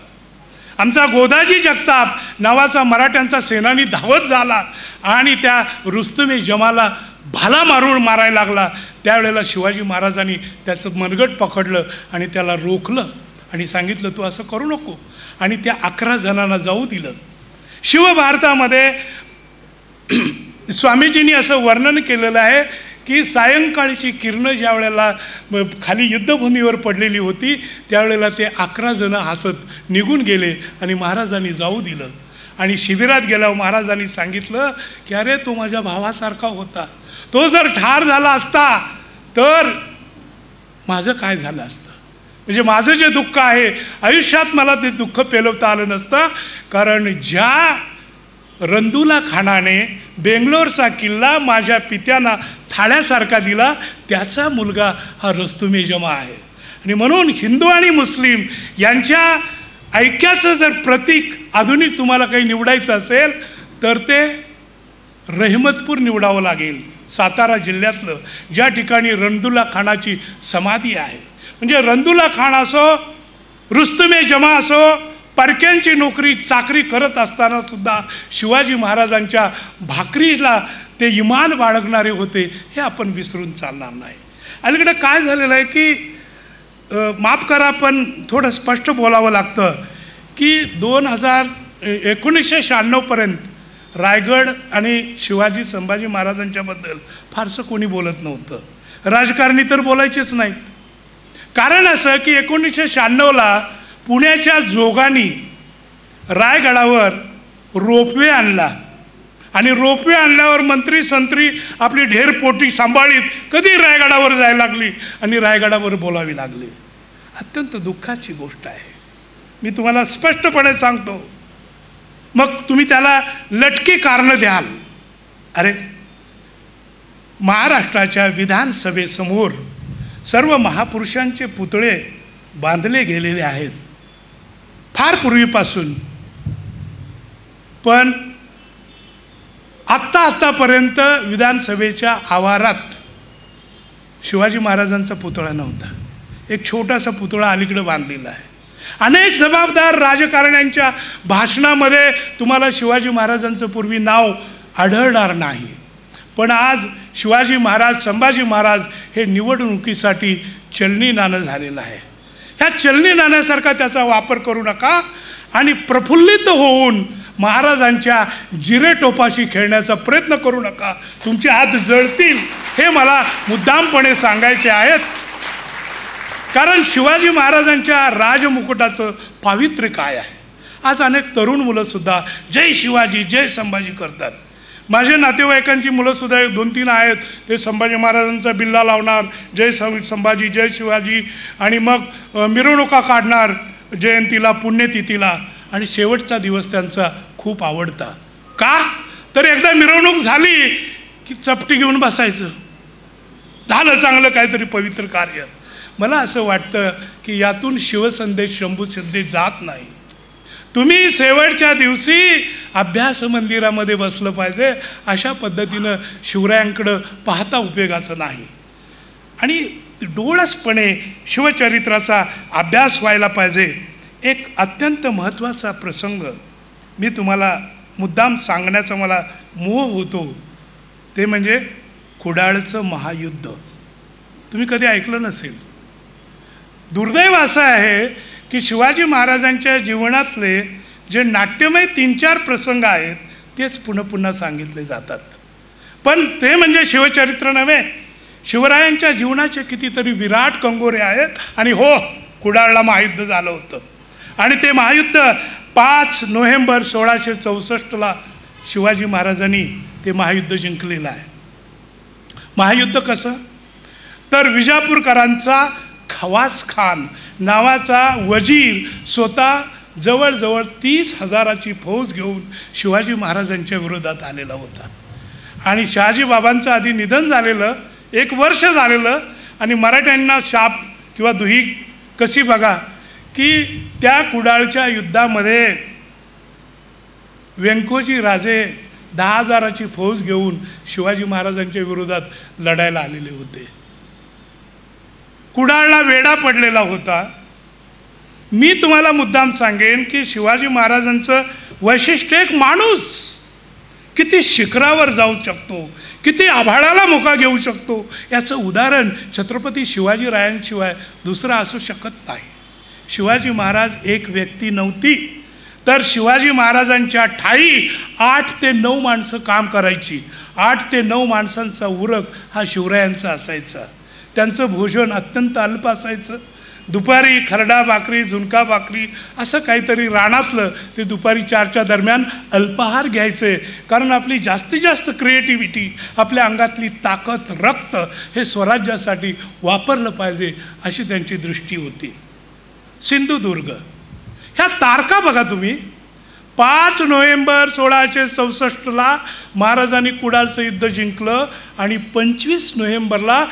आमचा गोदाजी जगताप नावाचा मराठ्यांचा सेनानी धावत झाला आणि त्या रुस्तुमे जमाला भाला मारून मारायला लागला. त्यावेळेला शिवाजी महाराजांनी त्याचं मनगट पकडलं आणि त्याला रोखलं आणि सांगितलं तू असं करू नको, आणि त्या 11 जणांना जाऊ दिलं. शिवभारतामध्ये स्वामीजींनी असं वर्णन केलेलं आहे की सायंकाळची किरणं ज्या वेळेला खाली युद्धभूमीवर पडलेली होती त्यावेळेला ते 11 जण हसत निघून गेले आणि महाराजांनी जाऊ दिलं. आणि शिबिरात गेल्यावर महाराजांनी सांगितलं की अरे तो माझ्या भावासारखा होता, तो जर ठार झाला असता तर माझं काय झालं असतं. म्हणजे माझं जे दुःख आहे आयुष्यात मला ते दुःख पेलवता आलं नसतं, कारण ज्या रंदुला खानाने बेंगलोरचा किल्ला माझ्या पित्यांना थाळ्यासारखा दिला त्याचा मुलगा हा रुस्तुमे जमा आहे. आणि म्हणून हिंदू आणि मुस्लिम यांच्या ऐक्याचं जर प्रतीक आधुनिक तुम्हाला काही निवडायचं असेल तर ते रहमतपूर निवडावं लागेल, सातारा जिल्ह्यातलं, ज्या ठिकाणी रंदुला खानाची समाधी आहे. म्हणजे रंदुला खान असो, रुस्तुमे जमा असो, परक्यांची नोकरी चाकरी करत असताना सुद्धा शिवाजी महाराजांच्या भाकरीला ते इमान बाळगणारे होते, हे आपण विसरून चालणार नाही. अलीकडे काय झालेलं आहे की माफ करा पण थोडं स्पष्ट बोलावं लागतं की 1996 पर्यंत रायगड आणि शिवाजी संभाजी महाराजांच्याबद्दल फारसं कोणी बोलत नव्हतं. राजकारणी तर बोलायचेच नाहीत. कारण असं की 1996ला पुण्याच्या जोगानी रायगडावर रोपवे आणला आणि रोपवे आणल्यावर मंत्री संत्री आपली ढेरपोटी सांभाळीत कधी रायगडावर जायला लागली आणि रायगडावर बोलावी लागली. अत्यंत दुःखाची गोष्ट आहे. मी तुम्हाला स्पष्टपणे सांगतो. मग तुम्ही त्याला लटकी कारणं द्याल. अरे महाराष्ट्राच्या विधानसभेसमोर सर्व महापुरुषांचे पुतळे बांधले गेलेले आहेत फार पूर्वीपासून, पण आत्तापर्यंत विधानसभेच्या आवारात शिवाजी महाराजांचा पुतळा नव्हता. एक छोटासा पुतळा अलीकडे बांधलेला आहे. अनेक जबाबदार राजकारण्यांच्या भाषणामध्ये तुम्हाला शिवाजी महाराजांचं पूर्वी नाव आढळणार नाही, पण आज शिवाजी महाराज संभाजी महाराज हे निवडणुकीसाठी चलनी नाणं झालेलं आहे. ह्या चलनी नाण्यासारखा त्याचा वापर करू नका आणि प्रफुल्लित होऊन महाराजांच्या जिरेटोपाशी खेळण्याचा प्रयत्न करू नका. तुमचे हात जळतील हे मला मुद्दामपणे सांगायचे आहेत. कारण शिवाजी महाराजांच्या राजमुकुटाचं पावित्र्य काय आहे. आज अनेक तरुण मुलंसुद्धा जय शिवाजी जय संभाजी करतात. माझे नातेवाईकांची मुलंसुद्धा 2-3 आहेत, ते संभाजी महाराजांचा बिल्ला लावणार, जय संभाजी जय शिवाजी, आणि मग मिरवणुका काढणार जयंतीला पुण्यतिथीला, आणि शेवटचा दिवस त्यांचा खूप आवडता. का तर एकदा मिरवणूक झाली की चपटी घेऊन बसायचं, झालं चांगलं काहीतरी पवित्र कार्य. मला असं वाटतं की यातून शिवसंदेश शंभू संदेश जात नाही. तुम्ही शेवटच्या दिवशी अभ्यास मंदिरामध्ये बसलं पाहिजे, अशा पद्धतीनं शिवरायांकडं पाहता उपयोगाचं नाही. आणि डोळसपणे शिवचरित्राचा अभ्यास व्हायला पाहिजे. एक अत्यंत महत्त्वाचा प्रसंग मी तुम्हाला मुद्दाम सांगण्याचा मला मोह होतो, ते म्हणजे कुडाळचं महायुद्ध. तुम्ही कधी ऐकलं नसेल. दुर्दैव असं आहे की शिवाजी महाराजांच्या जीवनातले जे नाट्यमय 3-4 प्रसंग आहेत तेच पुन्हा पुन्हा सांगितले जातात. पण ते म्हणजे शिवचरित्र नव्हे. शिवरायांच्या जीवनाचे कितीतरी विराट कंगोरे आहेत. आणि हो, कुडाळला महायुद्ध झालं होतं, आणि ते महायुद्ध 5 नोव्हेंबर 1664ला शिवाजी महाराजांनी ते महायुद्ध जिंकलेलं आहे. महायुद्ध कसं, तर विजापूरकरांचा खवास खान नावाचा वजीर स्वतः जवळजवळ 30,000ची फौज घेऊन शिवाजी महाराजांच्या विरोधात आलेला होता. आणि शहाजी बाबांचं आधी निधन झालेलं, 1 वर्ष झालेलं, आणि मराठ्यांना शाप किंवा दुही कशी बघा की त्या कुडाळच्या युद्धामध्ये व्यंकोजी राजे 10,000ची फौज घेऊन शिवाजी महाराजांच्या विरोधात लढायला आलेले होते. कुडाळला वेढा पडलेला होता. मी तुम्हाला मुद्दाम सांगेन की शिवाजी महाराजांचं वैशिष्ट्य, एक माणूस किती शिखरावर जाऊ शकतो, किती आभाळाला मुका घेऊ शकतो, याचं उदाहरण छत्रपती शिवाजीरायांशिवाय दुसरा असू शकत नाही. शिवाजी महाराज एक व्यक्ती नव्हती, तर शिवाजी महाराजांच्या ठाई 8 ते 9 माणसं काम करायची. 8 ते 9 माणसांचा उरक हा शिवरायांचा असायचा. त्यांचं भोजन अत्यंत अल्प असायचं. दुपारी खरडा भाकरी, झुणका भाकरी असं काहीतरी रानातलं ते दुपारी 4च्या दरम्यान अल्पाहार घ्यायचे. कारण आपली जास्तीत जास्त क्रिएटिव्हिटी, आपल्या अंगातली ताकद, रक्त हे स्वराज्यासाठी वापरलं पाहिजे अशी त्यांची दृष्टी होती. सिंधुदुर्ग ह्या तारखा बघा तुम्ही. 5 नोव्हेंबर 1664ला महाराजांनी कुडाळचं युद्ध जिंकलं, आणि 25 नोव्हेंबरला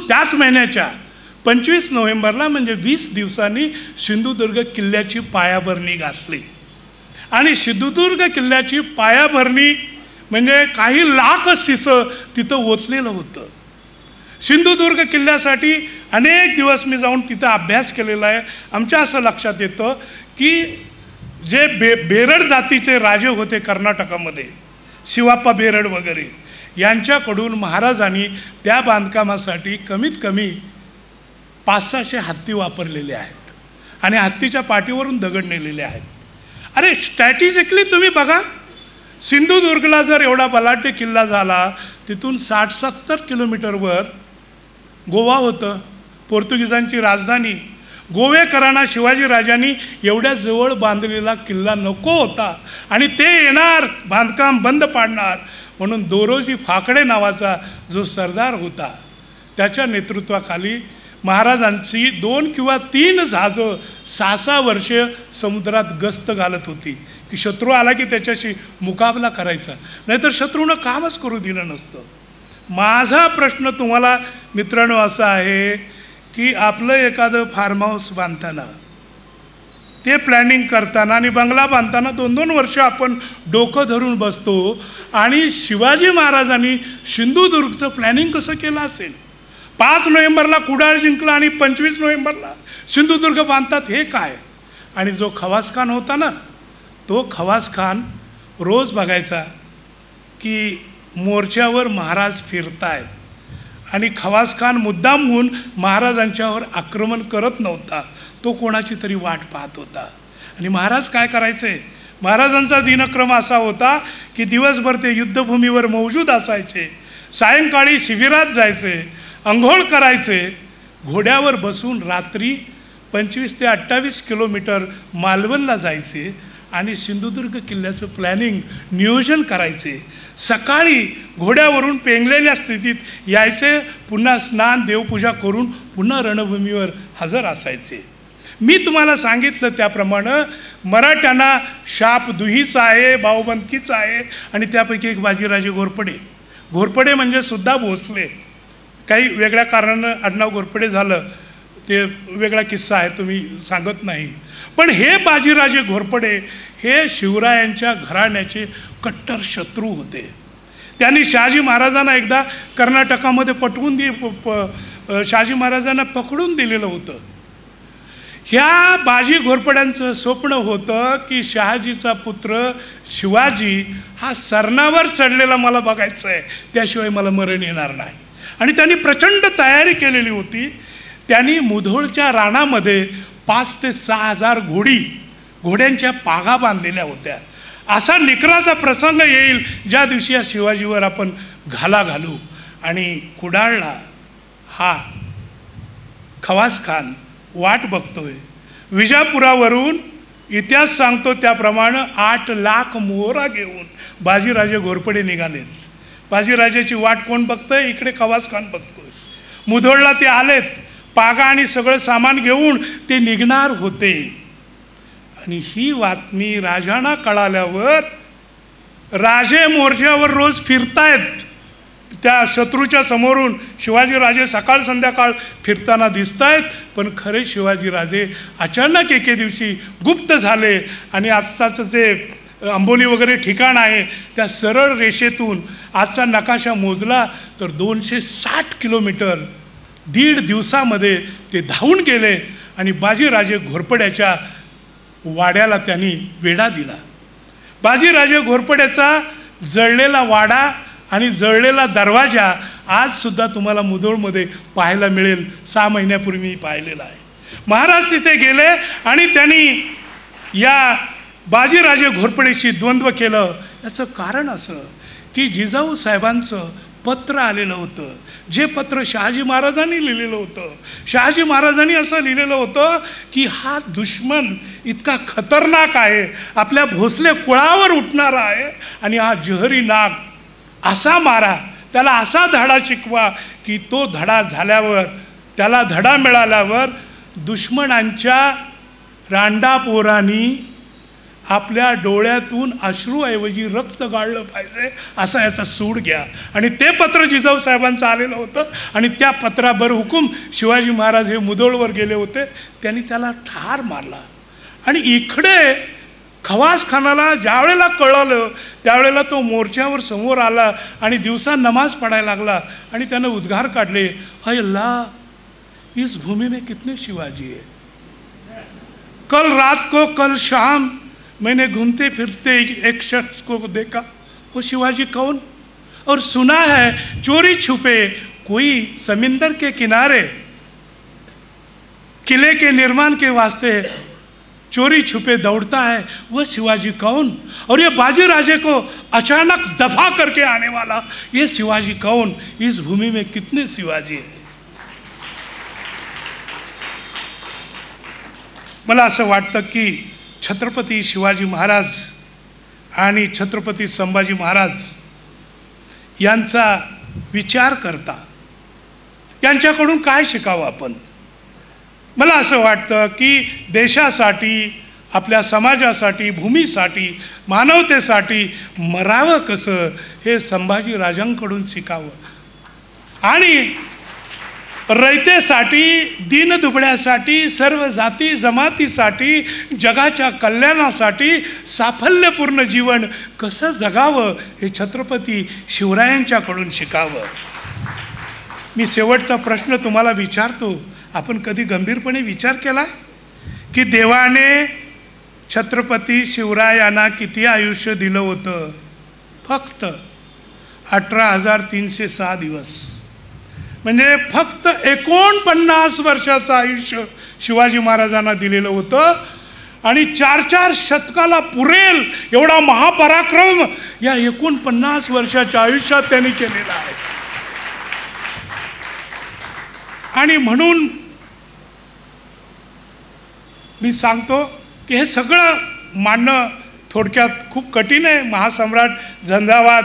त्याच महिन्याच्या 25 नोव्हेंबरला म्हणजे 20 दिवसांनी सिंधुदुर्ग किल्ल्याची पायाभरणी घातली. आणि सिंधुदुर्ग किल्ल्याची पायाभरणी म्हणजे काही लाख शिसं तिथं ओतलेलं होतं. सिंधुदुर्ग किल्ल्यासाठी अनेक दिवस मी जाऊन तिथं अभ्यास केलेला आहे. आमच्या असं लक्षात येतं की जे बेरड जातीचे राजे होते कर्नाटकामध्ये, शिवाप्पा बेरड वगैरे, यांच्याकडून महाराजांनी त्या बांधकामासाठी कमीत कमी 500-600 हत्ती वापरलेले आहेत, आणि हत्तीच्या पाठीवरून दगड नेलेले आहेत. अरे स्ट्रॅटेजिकली तुम्ही बघा, सिंधुदुर्गला जर एवढा बलाढ्य किल्ला झाला, तिथून 60-70 किलोमीटरवर गोवा होतं, पोर्तुगीजांची राजधानी. गोवेकरांना शिवाजीराजांनी एवढ्या जवळ बांधलेला किल्ला नको होता, आणि ते येणार, बांधकाम बंद पाडणार, म्हणून दोरोजी फाकडे नावाचा जो सरदार होता त्याच्या नेतृत्वाखाली महाराजांची 2 किंवा 3 जहाजं 6-6 वर्ष समुद्रात गस्त घालत होती की शत्रू आला की त्याच्याशी मुकाबला करायचा, नाहीतर शत्रूनं कामच करू दिलं नसतं. माझा प्रश्न तुम्हाला मित्रांनो असा आहे की आपलं एखादं फार्म हाऊस बांधताना, ते प्लॅनिंग करताना आणि बंगला बांधताना 2-2 वर्ष आपण डोकं धरून बसतो, आणि शिवाजी महाराजांनी सिंधुदुर्गचं प्लॅनिंग कसं केलं असेल? 5 नोव्हेंबरला कुडाळ जिंकला आणि 25 नोव्हेंबरला सिंधुदुर्ग बांधतात, हे काय? आणि जो खवास खान होता ना, तो खवास खान रोज बघायचा की मोर्चावर महाराज फिरतायत, आणि खवास खान मुद्दाम होऊन महाराजांच्यावर आक्रमण करत नव्हता, तो कोणाची तरी वाट पाहत होता. आणि महाराज काय करायचे? महाराजांचा दिनक्रम असा होता की दिवसभर ते युद्धभूमीवर मौजूद असायचे, सायंकाळी शिबिरात जायचे, अंघोळ करायचे, घोड्यावर बसून रात्री 25 ते 28 किलोमीटर मालवणला जायचे, आणि सिंधुदुर्ग किल्ल्याचं प्लॅनिंग नियोजन करायचे. सकाळी घोड्यावरून पेंगलेल्या स्थितीत यायचे, पुन्हा स्नान देवपूजा करून पुन्हा रणभूमीवर हजर असायचे. मी तुम्हाला सांगितलं त्याप्रमाणे मराठ्यांना शाप दुहीचा आहे, भाऊबंदकीचा आहे. आणि त्यापैकी एक बाजीराजे घोरपडे. घोरपडे म्हणजे सुद्धा भोसले. काही वेगळ्या कारणानं आडनाव घोरपडे झालं, ते वेगळा किस्सा आहे, तुम्ही सांगत नाही. पण हे बाजीराजे घोरपडे हे शिवरायांच्या घराण्याचे कट्टर शत्रू होते. त्यांनी शहाजी महाराजांना एकदा कर्नाटकामध्ये पटवून शहाजी महाराजांना पकडून दिलेलं होतं. ह्या बाजी घोरपड्यांचं स्वप्न होतं की शहाजीचा पुत्र शिवाजी हा सरणावर चढलेला मला बघायचं आहे, त्याशिवाय मला मरण येणार नाही. आणि त्यांनी प्रचंड तयारी केलेली होती. त्यांनी मुधोळच्या रानामध्ये 5 ते 6 हजार घोड्यांच्या पागा बांधलेल्या होत्या. असा निकराचा प्रसंग येईल ज्या दिवशी या शिवाजीवर आपण घाला घालू. आणि कुडाळला हा खवास खान वाट बघतोय. विजापुरावरून इतिहास सांगतो त्याप्रमाणे 8 लाख मोहरा घेऊन बाजीराजे घोरपडे निघालेत. बाजीराजाची वाट कोण बघतंय? इकडे खवास खान बघतोय. मुधोळला ते आलेत, पागा आणि सगळं सामान घेऊन ते निघणार होते. आणि ही बातमी राजांना कळाल्यावर राजे मोर्चावर रोज फिरतायत. त्या शत्रूच्या समोरून शिवाजीराजे सकाळ संध्याकाळ फिरताना दिसत आहेत. पण खरे शिवाजीराजे अचानक एके दिवशी गुप्त झाले. आणि आत्ताचं जे आंबोली वगैरे ठिकाण आहे त्या सरळ रेषेतून आजचा नकाशा मोजला तर 260 किलोमीटर 1.5 दिवसामध्ये ते धावून गेले. आणि बाजीराजे घोरपड्याच्या वाड्याला त्यांनी वेढा दिला. बाजीराजे घोरपड्याचा जळलेला वाडा आणि जळलेला दरवाजा आजसुद्धा तुम्हाला मुधोळमध्ये पाहायला मिळेल. 6 महिन्यापूर्वी मी पाहिलेला आहे. महाराज तिथे गेले आणि त्यांनी या बाजीराजे घोरपडेशी द्वंद्व केलं. याचं कारण असं की जिजाऊ साहेबांचं पत्र आलेलं होतं, जे पत्र शहाजी महाराजांनी लिहिलेलं होतं. शहाजी महाराजांनी असं लिहिलेलं होतं की हा दुश्मन इतका खतरनाक आहे, आपल्या भोसले कुळावर उठणारा आहे. आणि हा जहरी नाग असा मारा, त्याला असा धडा शिकवा की तो धडा झाल्यावर, त्याला धडा मिळाल्यावर दुश्मनांच्या रांडापोरांनी आपल्या डोळ्यातून अश्रूऐवजी रक्त गाळलं पाहिजे, असा याचा सूड घ्या. आणि ते पत्र जिजाऊ साहेबांचं आलेलं होतं. आणि त्या पत्राबर हुकूम शिवाजी महाराज हे मुधोळवर गेले होते. त्यांनी त्याला ठार मारला. आणि इकडे खवास खानाला ज्यावेळेला कळलं त्यावेळेला तो मोर्चावर समोर आला आणि दिवसा नमाज पडायला लागला. आणि त्यानं उद्गार काढले, अय अल्लाह, इस भूमि में कितने शिवाजी है. कल रात को, कल शाम मैंने घूमते फिरते एक शख्स को देखा. वो शिवाजी कौन? और सुना है चोरी छुपे कोई समुंदर के किनारे किले के निर्माण के वास्ते चोरी छुपे दौड़ता है. वो शिवाजी कौन? और ये बाजीराजे को अचानक दफा करके आने वाला ये शिवाजी कौन? इस भूमि में कितने शिवाजी है. मला असं वाटतं की छत्रपती शिवाजी महाराज आणि छत्रपती संभाजी महाराज यांचा विचार करता यांच्याकडून काय शिकावं आपण. मला असं वाटतं की देशासाठी, आपल्या समाजासाठी, भूमीसाठी, मानवतेसाठी मरावं कसं हे संभाजी राजांकडून शिकावं. आणि रयतेसाठी, दीनदुबळ्यासाठी, सर्व जाती जमातीसाठी, जगाच्या कल्याणासाठी साफल्यपूर्ण जीवन कसं जगावं हे छत्रपती शिवरायांच्याकडून शिकावं. मी शेवटचा प्रश्न तुम्हाला विचारतो, आपण कधी गंभीरपणे विचार केला की देवाने छत्रपती शिवरायांना किती आयुष्य दिलं होतं? फक्त 18,306 दिवस. म्हणजे फक्त 49 वर्षाचं आयुष्य शिवाजी महाराजांना दिलेलं होतं. आणि 4-4 शतकाला पुरेल एवढा महापराक्रम या 49 वर्षाच्या आयुष्यात त्यांनी केलेला आहे. आणि म्हणून मी सांगतो की हे सगळं मानणं थोडक्यात खूप कठीण आहे. महासम्राट झंझावात,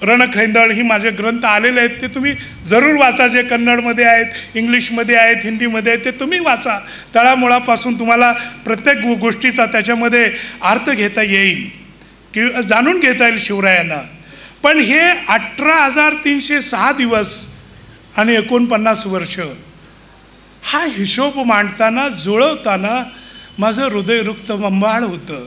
रणखैंदळ ही माझे ग्रंथ आलेले आहेत, ते तुम्ही जरूर वाचा. जे कन्नडमध्ये आहेत, इंग्लिशमध्ये आहेत, हिंदीमध्ये आहेत, ते तुम्ही वाचा. तळामुळापासून तुम्हाला प्रत्येक गोष्टीचा त्याच्यामध्ये अर्थ घेता येईल किंवा जाणून घेता येईल शिवरायांना. पण हे 18,306 दिवस आणि 49 वर्ष हा हिशोब मांडताना, जुळवताना माझं हृदय रुक्तबंबाळ होतं.